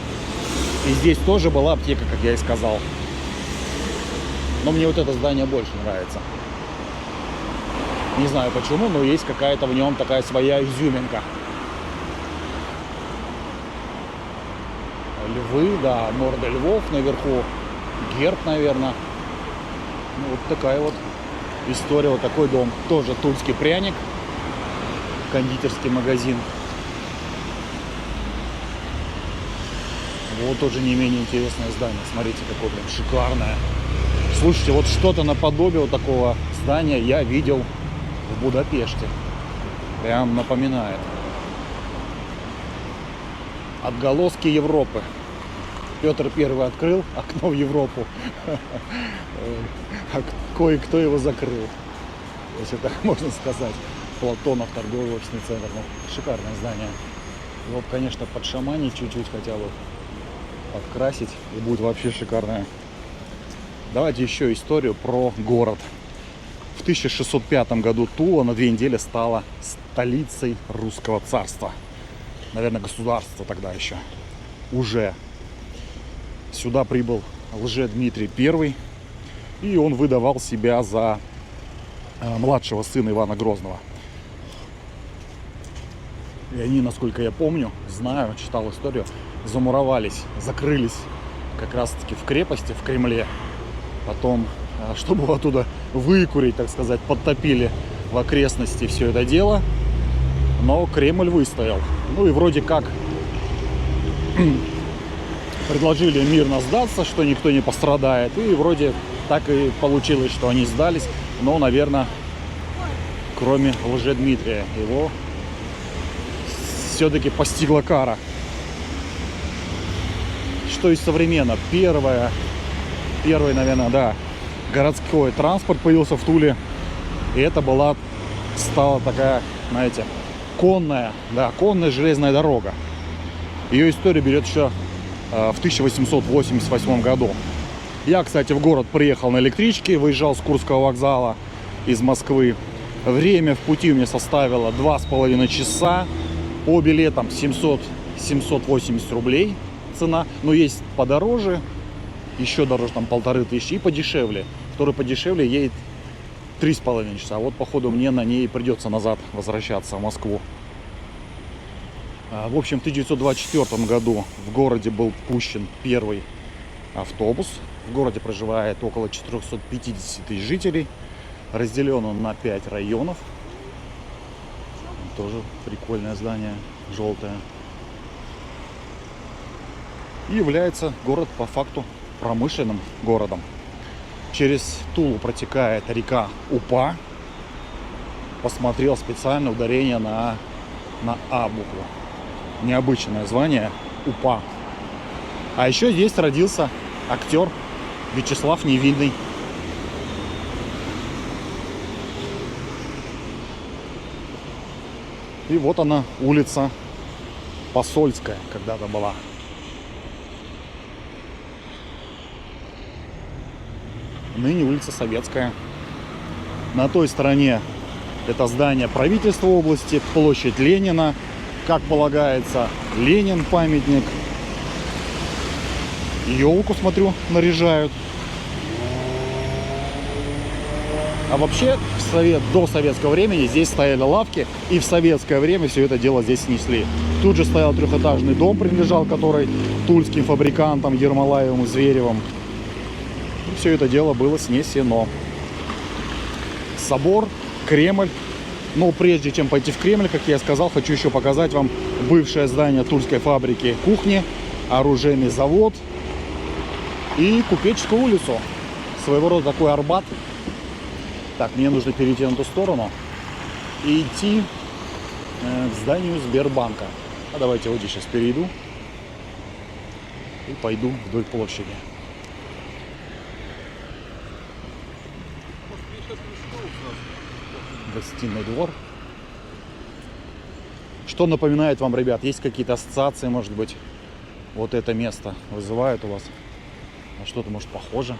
[SPEAKER 1] И здесь тоже была аптека, как я и сказал. Но мне вот это здание больше нравится. Не знаю почему, но есть какая-то в нем такая своя изюминка. Львы, да, морда львов наверху. Герб, наверное. Ну, вот такая вот история, вот такой дом. Тоже тульский пряник. Кондитерский магазин. Вот тоже не менее интересное здание. Смотрите, какое прям шикарное. Слушайте, вот что-то наподобие вот такого здания я видел в Будапеште. Прям напоминает. Отголоски Европы. Петр I открыл окно в Европу, а кое-кто его закрыл. Если так можно сказать. Платонов, торговый офисный центр. Ну, шикарное здание. Его, конечно, подшаманить чуть-чуть хотя бы, подкрасить, и будет вообще шикарное. Давайте еще историю про город. В 1605 году Тула на 2 недели стала столицей русского царства. Наверное, государства тогда еще. Уже. Сюда прибыл Лжедмитрий I, и он выдавал себя за младшего сына Ивана Грозного. И они, насколько я помню, знаю, читал историю, замуровались, закрылись как раз-таки в крепости, в Кремле. Потом, чтобы его оттуда выкурить, так сказать, подтопили в окрестности все это дело. Но Кремль выстоял. Ну и вроде как предложили мирно сдаться, что никто не пострадает. И вроде так и получилось, что они сдались. Но, наверное, кроме Лжедмитрия, его все-таки постигла кара. Что из современного? Первый, наверное, да, городской транспорт появился в Туле. И это стала такая, знаете, конная железная дорога. Ее история берет еще в 1888 году. Я, кстати, в город приехал на электричке, выезжал с Курского вокзала из Москвы. Время в пути у меня составило 2,5 часа. По билетам 780 рублей цена. Но есть подороже, еще дороже, там 1500, и подешевле. Который подешевле едет 3,5 часа. Вот, походу, мне на ней придется назад возвращаться в Москву. В общем, в 1924 году в городе был пущен первый автобус. В городе проживает около 450 тысяч жителей. Разделен он на 5 районов. Тоже прикольное здание, желтое. И является город по факту промышленным городом. Через Тулу протекает река Упа. Посмотрел специально ударение на А букву. Необычное звание Упа. А еще здесь родился актер Вячеслав Невинный. И вот она, улица Посольская, когда-то была. Ныне улица Советская. На той стороне это здание правительства области, площадь Ленина. Как полагается, Ленин памятник. Елку, смотрю, наряжают. А вообще до советского времени здесь стояли лавки, и в советское время все это дело здесь снесли. Тут же стоял трехэтажный дом, принадлежал который тульским фабрикантам Ермолаевым и Зверевым. И все это дело было снесено. Собор, Кремль. Но прежде чем пойти в Кремль, как я сказал, хочу еще показать вам бывшее здание Тульской фабрики кухни, оружейный завод и Купеческую улицу. Своего рода такой Арбат. Так, мне нужно перейти на ту сторону и идти к зданию Сбербанка. А давайте вот здесь сейчас перейду и пойду вдоль площади. Гостиный двор. Что напоминает вам, ребят? Есть какие-то ассоциации, может быть, вот это место вызывает у вас? На что-то, может, похоже?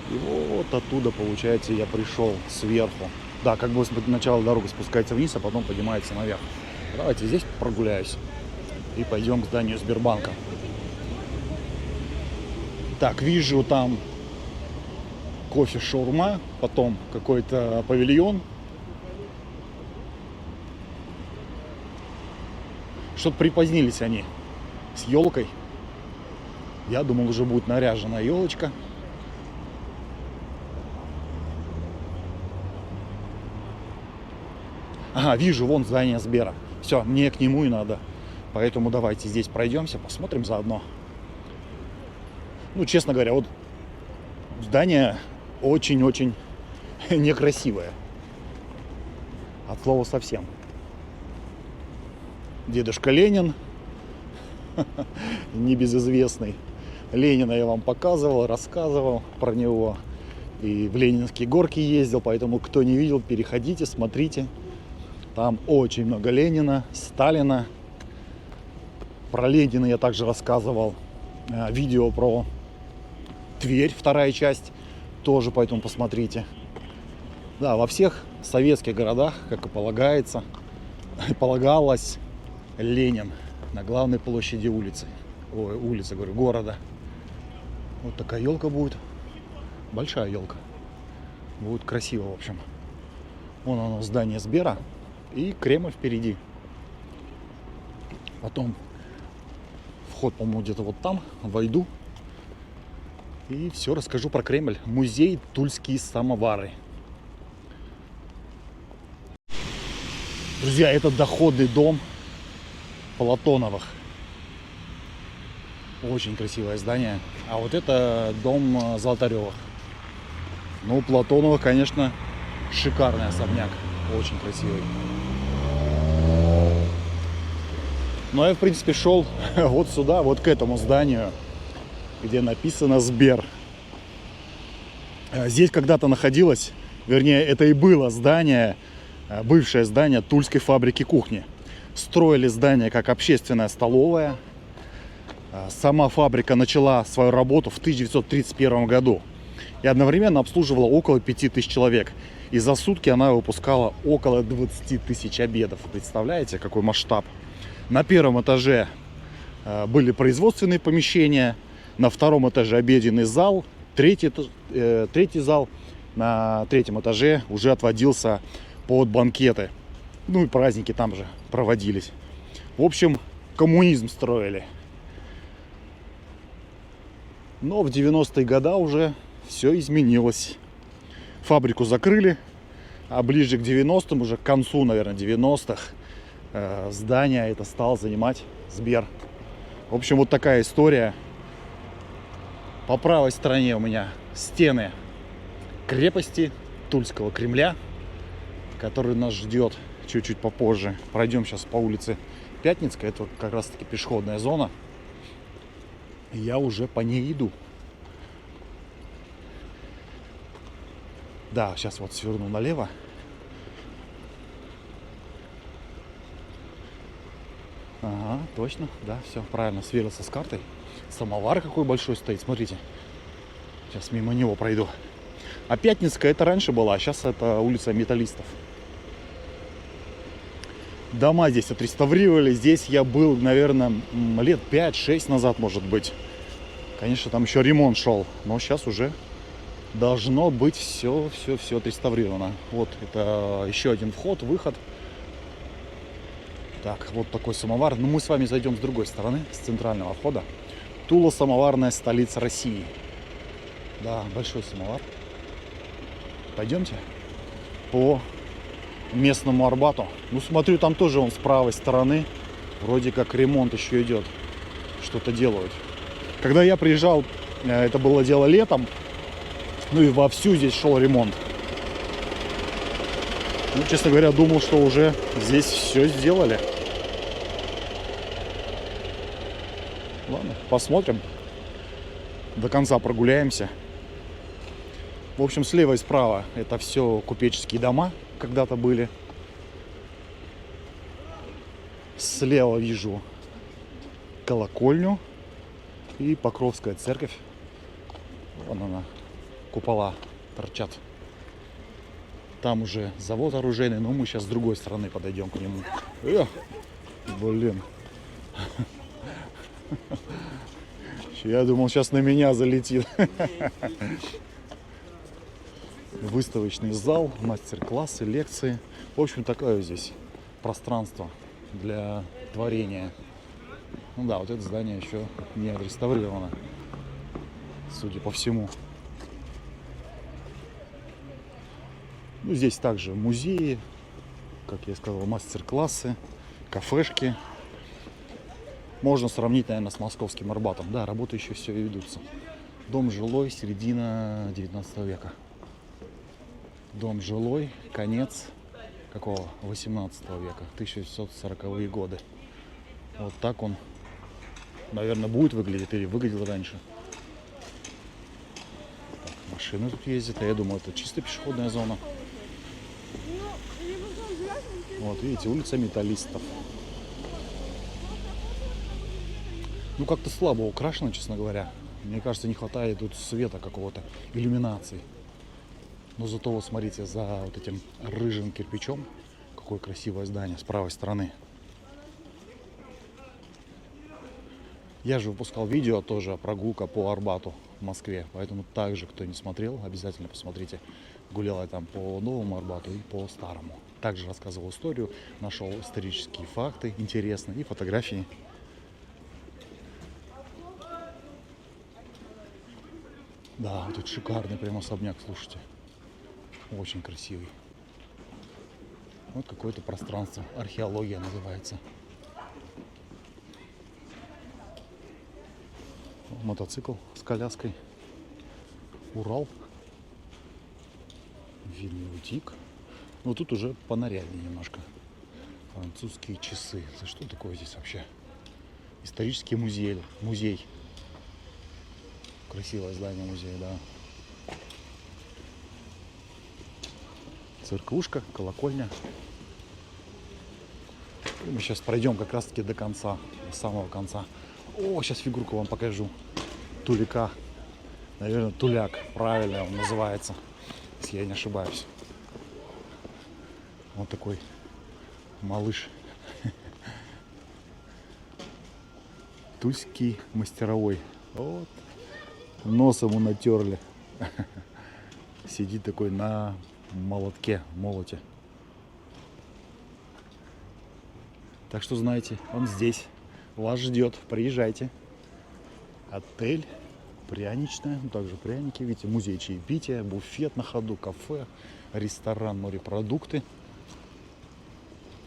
[SPEAKER 1] И вот оттуда, получается, я пришел сверху. Да, как бы сначала дорога спускается вниз, а потом поднимается наверх. Давайте здесь прогуляюсь и пойдем к зданию Сбербанка. Так, вижу там кофе-шаурма, потом какой-то павильон. Что-то припозднились они с елкой. Я думал, уже будет наряжена елочка. Ага, вижу, вон здание Сбера. Все, мне к нему и надо. Поэтому давайте здесь пройдемся, посмотрим заодно. Ну, честно говоря, вот здание очень-очень некрасивое. От слова совсем. Дедушка Ленин, небезызвестный. Ленина я вам показывал, рассказывал про него. И в Ленинские горки ездил, поэтому кто не видел, переходите, смотрите. Там очень много Ленина, Сталина. Про Ленина я также рассказывал. Видео про Тверь, вторая часть. Тоже поэтому посмотрите. Да, во всех советских городах, как и полагается, полагалось, Ленин на главной площади улицы. Ой, улицы, говорю, города. Вот такая елка будет. Большая елка. Будет красиво, в общем. Вон оно, здание Сбера. И Кремль впереди. Потом вход, по-моему, где-то вот там. Войду. И все расскажу про Кремль. Музей Тульские самовары. Друзья, это доходный дом Платоновых. Очень красивое здание. А вот это дом Золотаревых. Ну, у Платоновых, конечно, шикарный особняк. Очень красивый. Ну, я, в принципе, шел вот сюда, вот к этому зданию, где написано Сбер. Здесь когда-то находилось, вернее, это и было здание, бывшее здание Тульской фабрики кухни. Строили здание как общественная столовая. Сама фабрика начала свою работу в 1931 году и одновременно обслуживала около 5000 человек. И за сутки она выпускала около 20 тысяч обедов. Представляете, какой масштаб? На первом этаже были производственные помещения, на втором этаже обеденный зал, третий зал на третьем этаже уже отводился под банкеты. Ну и праздники там же проводились. В общем, коммунизм строили. Но в 90-е годы уже все изменилось. Фабрику закрыли, а ближе к 90-м, уже к концу, наверное, 90-х, здание это стал занимать Сбер. В общем, вот такая история. По правой стороне у меня стены крепости Тульского Кремля, который нас ждет чуть-чуть попозже. Пройдем сейчас по улице Пятницкая, это вот как раз таки пешеходная зона. И я уже по ней иду. Да, сейчас вот сверну налево. Ага, точно, да, все правильно, сверился с картой. Самовар какой большой стоит, смотрите. Сейчас мимо него пройду. А Пятницкая это раньше была, а сейчас это улица Металлистов. Дома здесь отреставрировали. Здесь я был, наверное, лет 5-6 назад, может быть. Конечно, там еще ремонт шел, но сейчас уже должно быть все отреставрировано. Вот это еще один вход, выход. Так, вот такой самовар. Но мы с вами зайдем с другой стороны, с центрального входа. Тула — самоварная столица России. Да, большой самовар. Пойдемте по местному Арбату. Ну, смотрю, там тоже он с правой стороны. Вроде как ремонт еще идет. Что-то делают. Когда я приезжал, это было дело летом. Ну и вовсю здесь шел ремонт. Ну, честно говоря, думал, что уже здесь все сделали. Ладно, посмотрим. До конца прогуляемся. В общем, слева и справа это все купеческие дома, когда-то были. Слева вижу колокольню и Покровская церковь. Вон она, купола торчат. Там уже завод оружейный, но мы сейчас с другой стороны подойдем к нему. Блин. Я думал, сейчас на меня залетит. Выставочный зал, мастер-классы, лекции. В общем, такое здесь пространство для творения. Ну да, вот это здание еще не отреставрировано, судя по всему. Ну, здесь также музеи, как я сказал, мастер-классы, кафешки. Можно сравнить, наверное, с московским Арбатом. Да, работы еще все ведутся. Дом жилой, середина 19 века. Дом жилой, конец какого? 18 века, 1940-е годы. Вот так он, наверное, будет выглядеть или выглядел раньше. Так, машины тут ездят, а я думаю, это чисто пешеходная зона. Вот, видите, улица Металлистов. Ну, как-то слабо украшено, честно говоря. Мне кажется, не хватает тут света какого-то, иллюминации. Но зато, вот смотрите, за вот этим рыжим кирпичом, какое красивое здание с правой стороны. Я же выпускал видео тоже, прогулка по Арбату в Москве. Поэтому также, кто не смотрел, обязательно посмотрите. Гулял я там по новому Арбату и по старому. Также рассказывал историю, нашел исторические факты интересные и фотографии. Да, тут шикарный прям особняк, слушайте. Очень красивый. Вот какое-то пространство. Археология называется. Мотоцикл с коляской. Урал. Винный бутик. Ну тут уже понаряднее немножко. Французские часы. Это что такое здесь вообще? Исторический музей. Музей. Красивое здание музея, да. Церквушка, колокольня. И мы сейчас пройдем как раз таки до конца, до самого конца. О, сейчас фигурку вам покажу. Туляка. Наверное, туляк, правильно он называется, если я не ошибаюсь. Вот такой малыш. Тульский мастеровой. Вот. Нос ему натерли. Сидит такой на молотке, молоте. Так что, знаете, он здесь. Вас ждет. Приезжайте. Отель Пряничная. Ну, также пряники. Видите, музей чаепития, буфет на ходу, кафе, ресторан, морепродукты,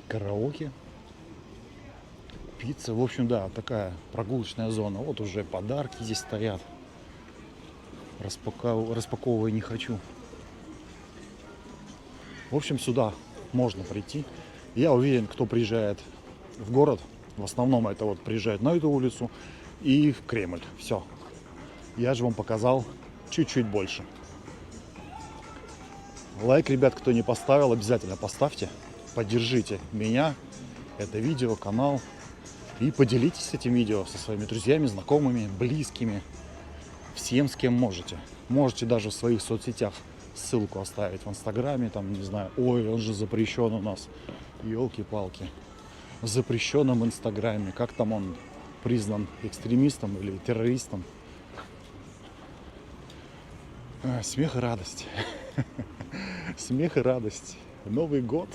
[SPEAKER 1] караоке, пицца. В общем, да, такая прогулочная зона. Вот уже подарки здесь стоят. Распаковывать не хочу. В общем, сюда можно прийти. Я уверен, кто приезжает в город, в основном это вот приезжает на эту улицу и в Кремль. Все. Я же вам показал чуть-чуть больше. Лайк, ребят, кто не поставил, обязательно поставьте. Поддержите меня, это видео, канал. И поделитесь этим видео со своими друзьями, знакомыми, близкими. Всем, с кем можете. Можете даже в своих соцсетях ссылку оставить в Инстаграме, там, не знаю, ой, он же запрещен у нас. Ёлки-палки. В запрещенном Инстаграме. Как там он признан экстремистом или террористом? Смех и радость. Смех и радость. Новый год.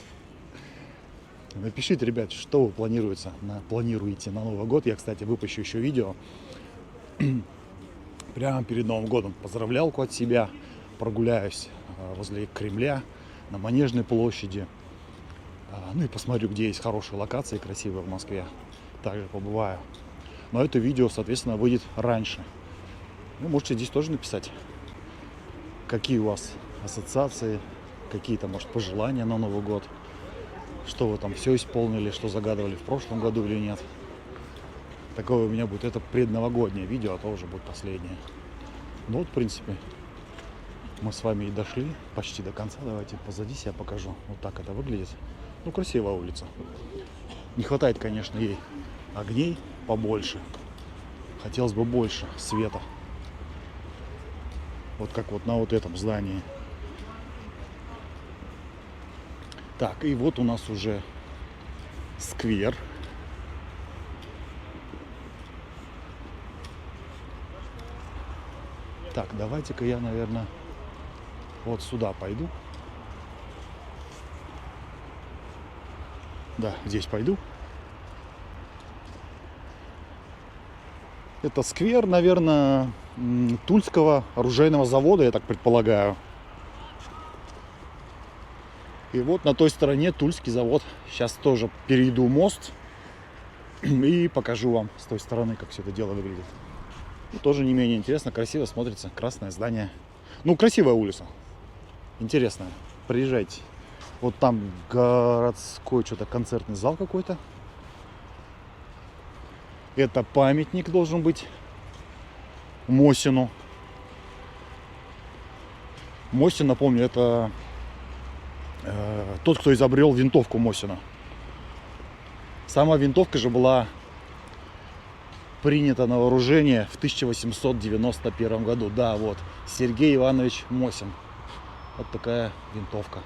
[SPEAKER 1] Напишите, ребят, что вы планируете на Новый год. Я, кстати, выпущу еще видео. Прямо перед Новым годом поздравлялку от себя. Прогуляюсь возле Кремля, на Манежной площади. Ну и посмотрю, где есть хорошие локации, красивые в Москве. Также побываю. Но это видео, соответственно, выйдет раньше. Вы можете здесь тоже написать, какие у вас ассоциации, какие-то, может, пожелания на Новый год. Что вы там все исполнили, что загадывали в прошлом году или нет. Такое у меня будет. Это предновогоднее видео, а то уже будет последнее. Ну вот, в принципе, мы с вами и дошли почти до конца. Давайте позади себя покажу. Вот так это выглядит. Ну, красивая улица. Не хватает, конечно, ей огней побольше. Хотелось бы больше света. Вот как вот на вот этом здании. Так, и вот у нас уже сквер. Так, давайте-ка я, наверное, вот сюда пойду. Да, здесь пойду. Это сквер, наверное, Тульского оружейного завода, я так предполагаю. И вот на той стороне Тульский завод. Сейчас тоже перейду мост и покажу вам с той стороны, как все это дело выглядит. Тоже не менее интересно, красиво смотрится. Красное здание. Ну, красивая улица. Интересная. Приезжайте. Вот там городской что-то концертный зал какой-то. Это памятник должен быть Мосину. Мосин, напомню, это тот, кто изобрел винтовку Мосина. Сама винтовка же была принята на вооружение в 1891 году. Да, вот, Сергей Иванович Мосин. Вот такая винтовка.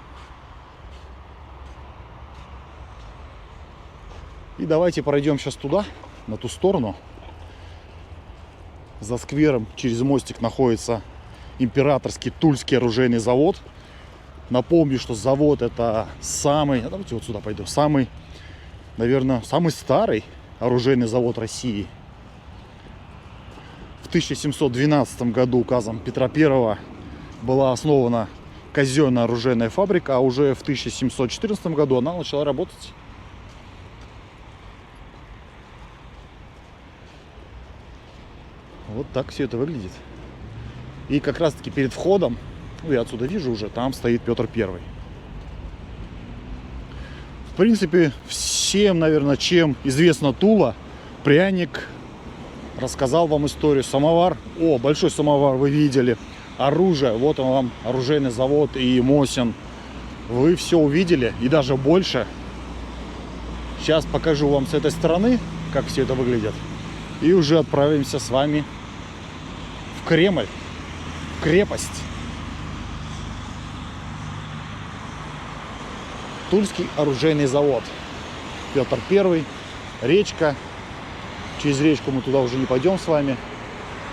[SPEAKER 1] И давайте пройдем сейчас туда, на ту сторону. За сквером через мостик находится Императорский Тульский оружейный завод. Напомню, что завод это самый, давайте вот сюда пойду, самый, наверное, самый старый оружейный завод России. В 1712 году указом Петра I была основана казенная оружейная фабрика, а уже в 1714 году она начала работать. Вот так все это выглядит. И как раз таки перед входом, ну я отсюда вижу уже, там стоит Петр I. В принципе, всем, наверное, чем известна Тула, пряник, рассказал вам историю. Самовар, о, большой самовар вы видели. Оружие, вот он вам, оружейный завод и Мосин. Вы все увидели и даже больше. Сейчас покажу вам с этой стороны, как все это выглядит. И уже отправимся с вами в Кремль, в крепость. Тульский оружейный завод. Петр I, речка. Через речку мы туда уже не пойдем с вами.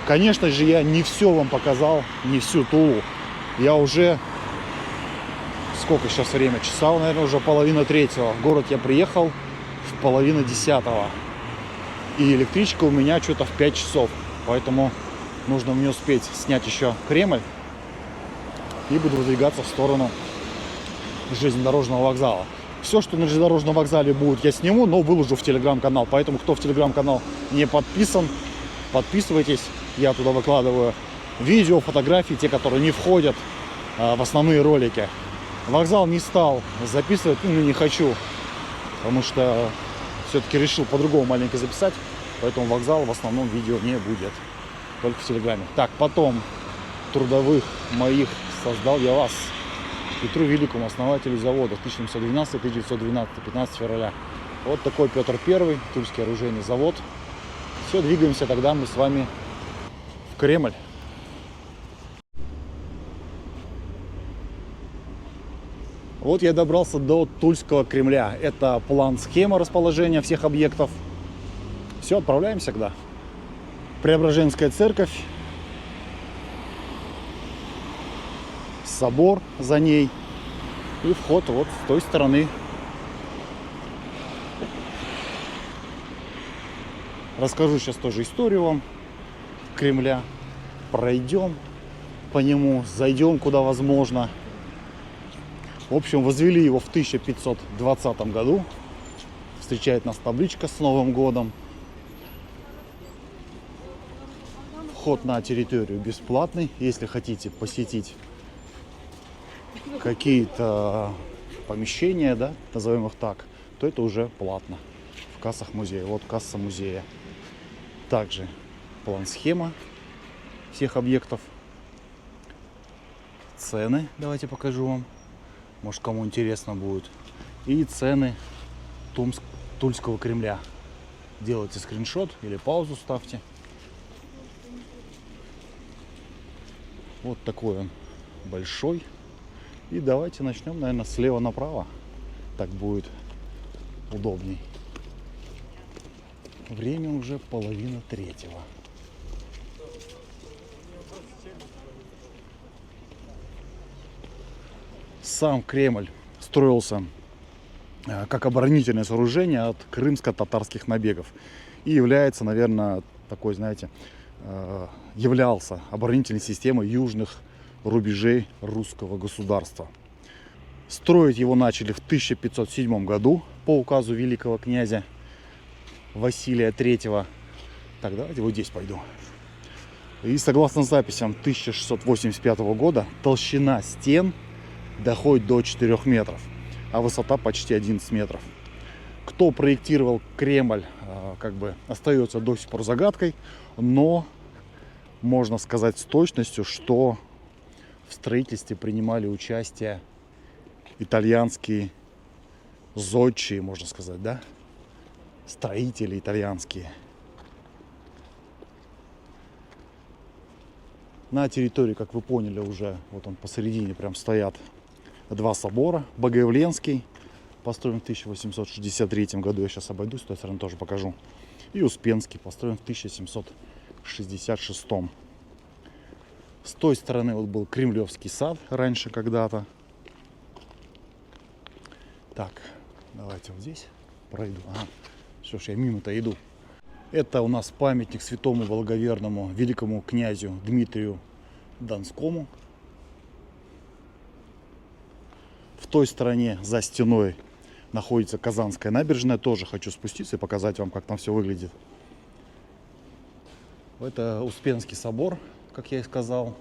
[SPEAKER 1] Конечно же, я не все вам показал, не всю Тулу. Я уже, сколько сейчас время? Часа, наверное, уже 2:30. В город я приехал в половине 10-го. И электричка у меня что-то в 5 часов. Поэтому нужно мне успеть снять еще Кремль. И буду выдвигаться в сторону железнодорожного вокзала. Все, что на железнодорожном вокзале будет, я сниму, но выложу в телеграм-канал. Поэтому, кто в телеграм-канал не подписан, подписывайтесь. Я туда выкладываю видео, фотографии, те, которые не входят в основные ролики. Вокзал не стал записывать, ну не хочу, потому что все-таки решил по-другому маленько записать. Поэтому вокзал в основном видео не будет. Только в телеграме. Так, потом трудовых моих создал я вас. Петру Великому, основателю завода, 1712-1912, 15 февраля. Вот такой Петр I, Тульский оружейный завод. Все, двигаемся тогда мы с вами в Кремль. Вот я добрался до Тульского Кремля. Это план-схема расположения всех объектов. Все, отправляемся тогда. Преображенская церковь. Собор за ней. И вход вот с той стороны. Расскажу сейчас тоже историю вам Кремля. Пройдем по нему, зайдем куда возможно. В общем, возвели его в 1520 году. Встречает нас табличка с Новым годом. Вход на территорию бесплатный. Если хотите посетить какие-то помещения, да, назовем их так, то это уже платно в кассах музея. Вот касса музея. Также план-схема всех объектов. Цены давайте покажу вам. Может, кому интересно будет. И цены Тульского Кремля. Делайте скриншот или паузу ставьте. Вот такой он большой. И давайте начнем, наверное, слева направо. Так будет удобней. Время уже 2:30. Сам Кремль строился как оборонительное сооружение от крымско-татарских набегов. И является, наверное, такой, знаете, являлся оборонительной системой южных рубежей русского государства. Строить его начали в 1507 году по указу великого князя Василия III. Так, давайте вот здесь пойду. И согласно записям 1685 года толщина стен доходит до 4 метров, а высота почти 11 метров. Кто проектировал Кремль, как бы остается до сих пор загадкой, но можно сказать с точностью, что в строительстве принимали участие итальянские зодчие, можно сказать, да? Строители итальянские. На территории, как вы поняли, уже вот он посередине прям стоят два собора. Богоявленский, построен в 1863 году. Я сейчас обойду, с той стороны тоже покажу. И Успенский, построен в 1766. С той стороны вот был Кремлевский сад раньше когда-то. Так, давайте вот здесь пройду. Ага. Что ж, я мимо-то иду. Это у нас памятник святому благоверному великому князю Дмитрию Донскому. В той стороне за стеной находится Казанская набережная. Тоже хочу спуститься и показать вам, как там все выглядит. Это Успенский собор, как я и сказал.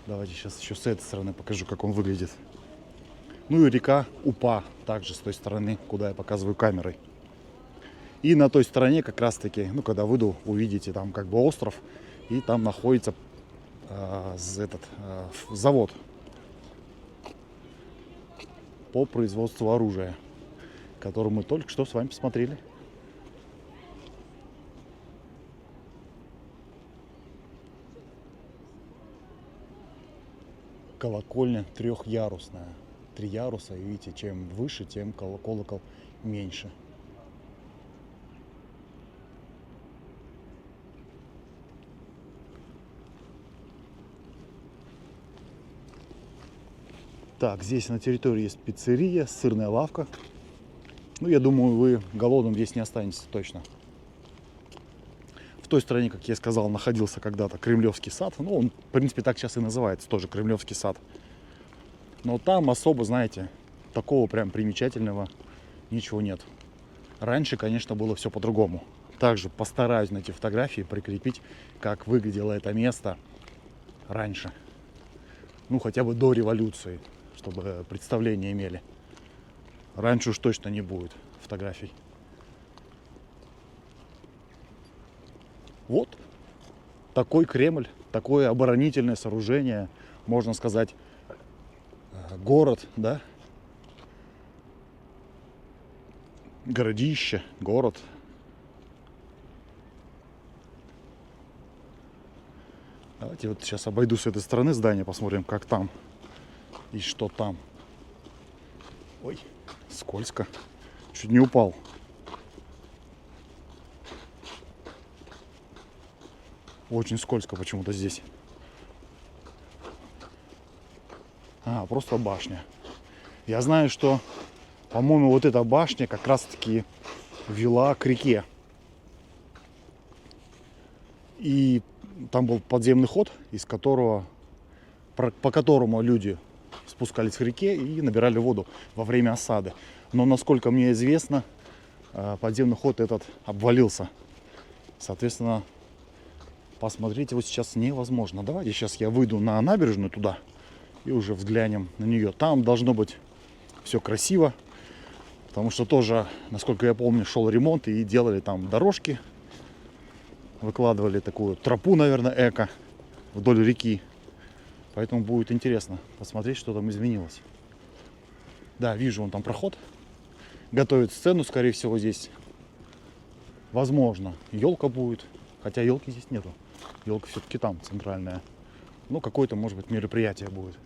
[SPEAKER 1] Давайте сейчас еще с этой стороны покажу, как он выглядит. Ну и река Упа, также с той стороны, куда я показываю камерой. И на той стороне как раз таки, ну когда выйду, увидите там как бы остров. И там находится завод по производству оружия, который мы только что с вами посмотрели. Колокольня трехярусная. 3 яруса, и видите, чем выше, тем колокол меньше. Так, здесь на территории есть пиццерия, сырная лавка. Ну, я думаю, вы голодным здесь не останетесь точно. В той стране, как я сказал, находился когда-то Кремлевский сад. Ну, он, в принципе, так сейчас и называется, тоже Кремлевский сад. Но там особо, знаете, такого прям примечательного ничего нет. Раньше, конечно, было все по-другому. Также постараюсь найти фотографии, прикрепить, как выглядело это место раньше. Ну, хотя бы до революции, чтобы представление имели. Раньше уж точно не будет фотографий. Вот такой Кремль, такое оборонительное сооружение, можно сказать, город, да? Городище, город. Давайте вот сейчас обойду с этой стороны здания, посмотрим, как там и что там. Ой, скользко. Чуть не упал. Очень скользко почему-то здесь. А, просто башня. Я знаю, что, по-моему, вот эта башня как раз-таки вела к реке. И там был подземный ход, из которого, по которому люди спускались к реке и набирали воду во время осады. Но, насколько мне известно, подземный ход этот обвалился. Соответственно, посмотреть его сейчас невозможно. Давайте сейчас я выйду на набережную туда и уже взглянем на нее. Там должно быть все красиво, потому что тоже, насколько я помню, шел ремонт и делали там дорожки. Выкладывали такую тропу, наверное, эко вдоль реки. Поэтому будет интересно посмотреть, что там изменилось. Да, вижу, вон там проход. Готовят сцену, скорее всего, здесь. Возможно, елка будет. Хотя елки здесь нету. Елка все-таки там, центральная. Ну, какое-то, может быть, мероприятие будет.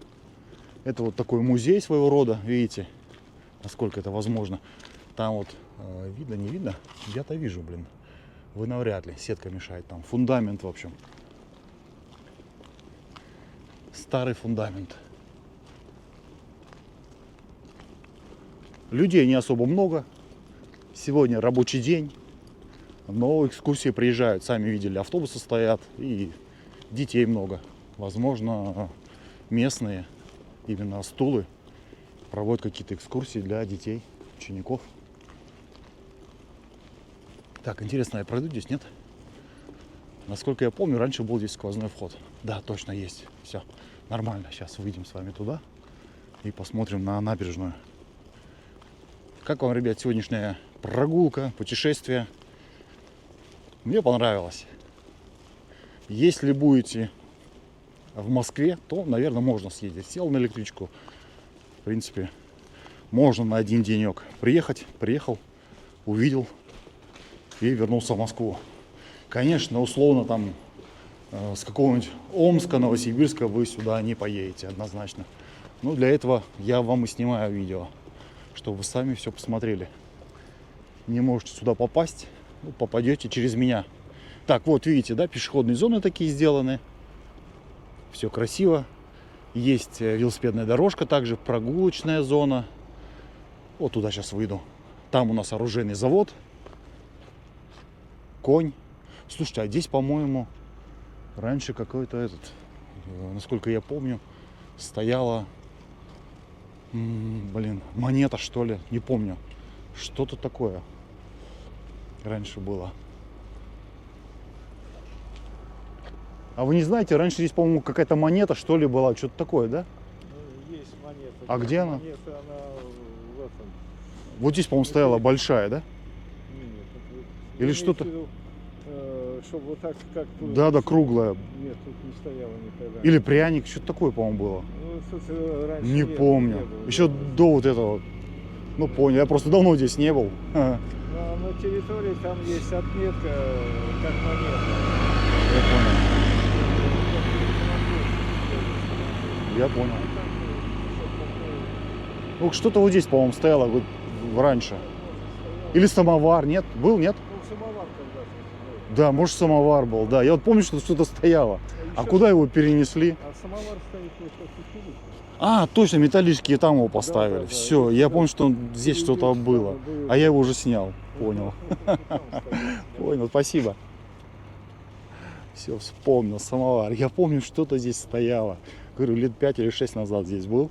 [SPEAKER 1] Это вот такой музей своего рода, видите, насколько это возможно. Там вот, видно, не видно? Я-то вижу, блин. Вы навряд ли, сетка мешает там. Фундамент, в общем. Старый фундамент. Людей не особо много. Сегодня рабочий день. Но экскурсии приезжают. Сами видели, автобусы стоят. И детей много. Возможно, местные, именно стулы, проводят какие-то экскурсии для детей, учеников. Так, интересно, я пройду здесь, нет? Насколько я помню, раньше был здесь сквозной вход. Да, точно есть. Все, нормально. Сейчас выйдем с вами туда и посмотрим на набережную. Как вам, ребят, сегодняшняя прогулка, путешествие? Мне понравилось. Если будете в Москве, то, наверное, можно съездить. Сел на электричку. В принципе, можно на один денек приехать. Приехал, увидел и вернулся в Москву. Конечно, условно там с какого-нибудь Омска, Новосибирска вы сюда не поедете однозначно. Но для этого я вам и снимаю видео, чтобы вы сами все посмотрели. Не можете сюда попасть, ну, попадете через меня. Так, вот видите, да, пешеходные зоны такие сделаны. Все красиво. Есть велосипедная дорожка, также прогулочная зона. Вот туда сейчас выйду. Там у нас оружейный завод. Конь. Слушайте, а здесь, по-моему, раньше какой-то этот, насколько я помню, стояла, монета, что ли, не помню. Что-то такое раньше было. А вы не знаете, раньше здесь, по-моему, какая-то монета, что ли, была, что-то такое, да?
[SPEAKER 6] Ну, есть монета.
[SPEAKER 1] А где она?
[SPEAKER 6] Монета, она в этом.
[SPEAKER 1] Вот здесь, по-моему, стояла большая, да?
[SPEAKER 6] Нет,
[SPEAKER 1] Или что-то?
[SPEAKER 6] Чтобы вот так, как тут.
[SPEAKER 1] Да, круглая.
[SPEAKER 6] Нет, тут не стояло никогда.
[SPEAKER 1] Или пряник, что-то такое, по-моему, было.
[SPEAKER 6] Ну, тут раньше
[SPEAKER 1] Не помню.
[SPEAKER 6] не было,
[SPEAKER 1] Еще
[SPEAKER 6] да.
[SPEAKER 1] до вот этого. Ну, понял. Я просто давно здесь не был.
[SPEAKER 6] Но на территории там есть отметка, как монета.
[SPEAKER 1] Я понял. Я понял. Ну, что-то вот здесь, по-моему, стояло вот раньше. Или самовар, нет? Был, нет?
[SPEAKER 6] Ну, самовар когда-то.
[SPEAKER 1] Да, может самовар был, да. Я вот помню, что что-то стояло. А куда его перенесли?
[SPEAKER 6] А самовар стоит вот как училище.
[SPEAKER 1] А, точно, металлические там его поставили.
[SPEAKER 6] да,
[SPEAKER 1] Все, я помню, что здесь что-то было. А я его уже снял. Понял. Понял, спасибо. Все, вспомнил, самовар. Я помню, что-то здесь стояло. Говорю, лет 5 или 6 назад здесь был.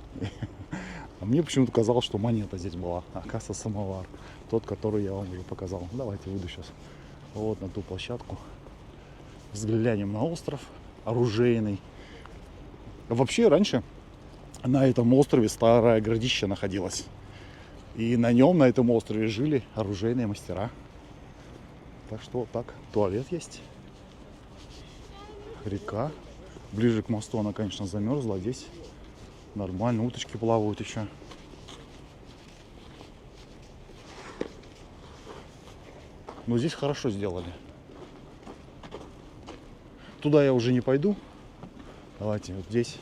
[SPEAKER 1] А мне почему-то казалось, что монета здесь была. А оказывается, самовар. Тот, который я вам уже показал. Давайте выйду сейчас вот на ту площадку. Взглянем на остров оружейный. Вообще, раньше на этом острове старое городище находилось. И на нем, на этом острове, жили оружейные мастера. Так что вот так. Туалет есть. Река. Ближе к мосту она, конечно, замерзла. Здесь нормально. Уточки плавают еще. Но здесь хорошо сделали. Туда я уже не пойду. Давайте вот здесь.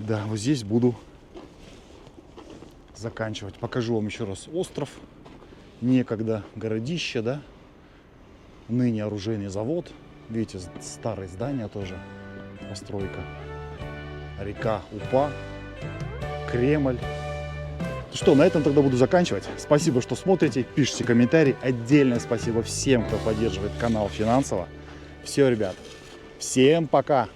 [SPEAKER 1] Да, вот здесь буду заканчивать. Покажу вам еще раз остров. Некогда городище, да. Ныне оружейный завод. Видите, старые здания тоже. Постройка. Река Упа. Кремль. Ну что, на этом тогда буду заканчивать. Спасибо, что смотрите, пишите комментарии. Отдельное спасибо всем, кто поддерживает канал финансово. Все, ребят. Всем пока.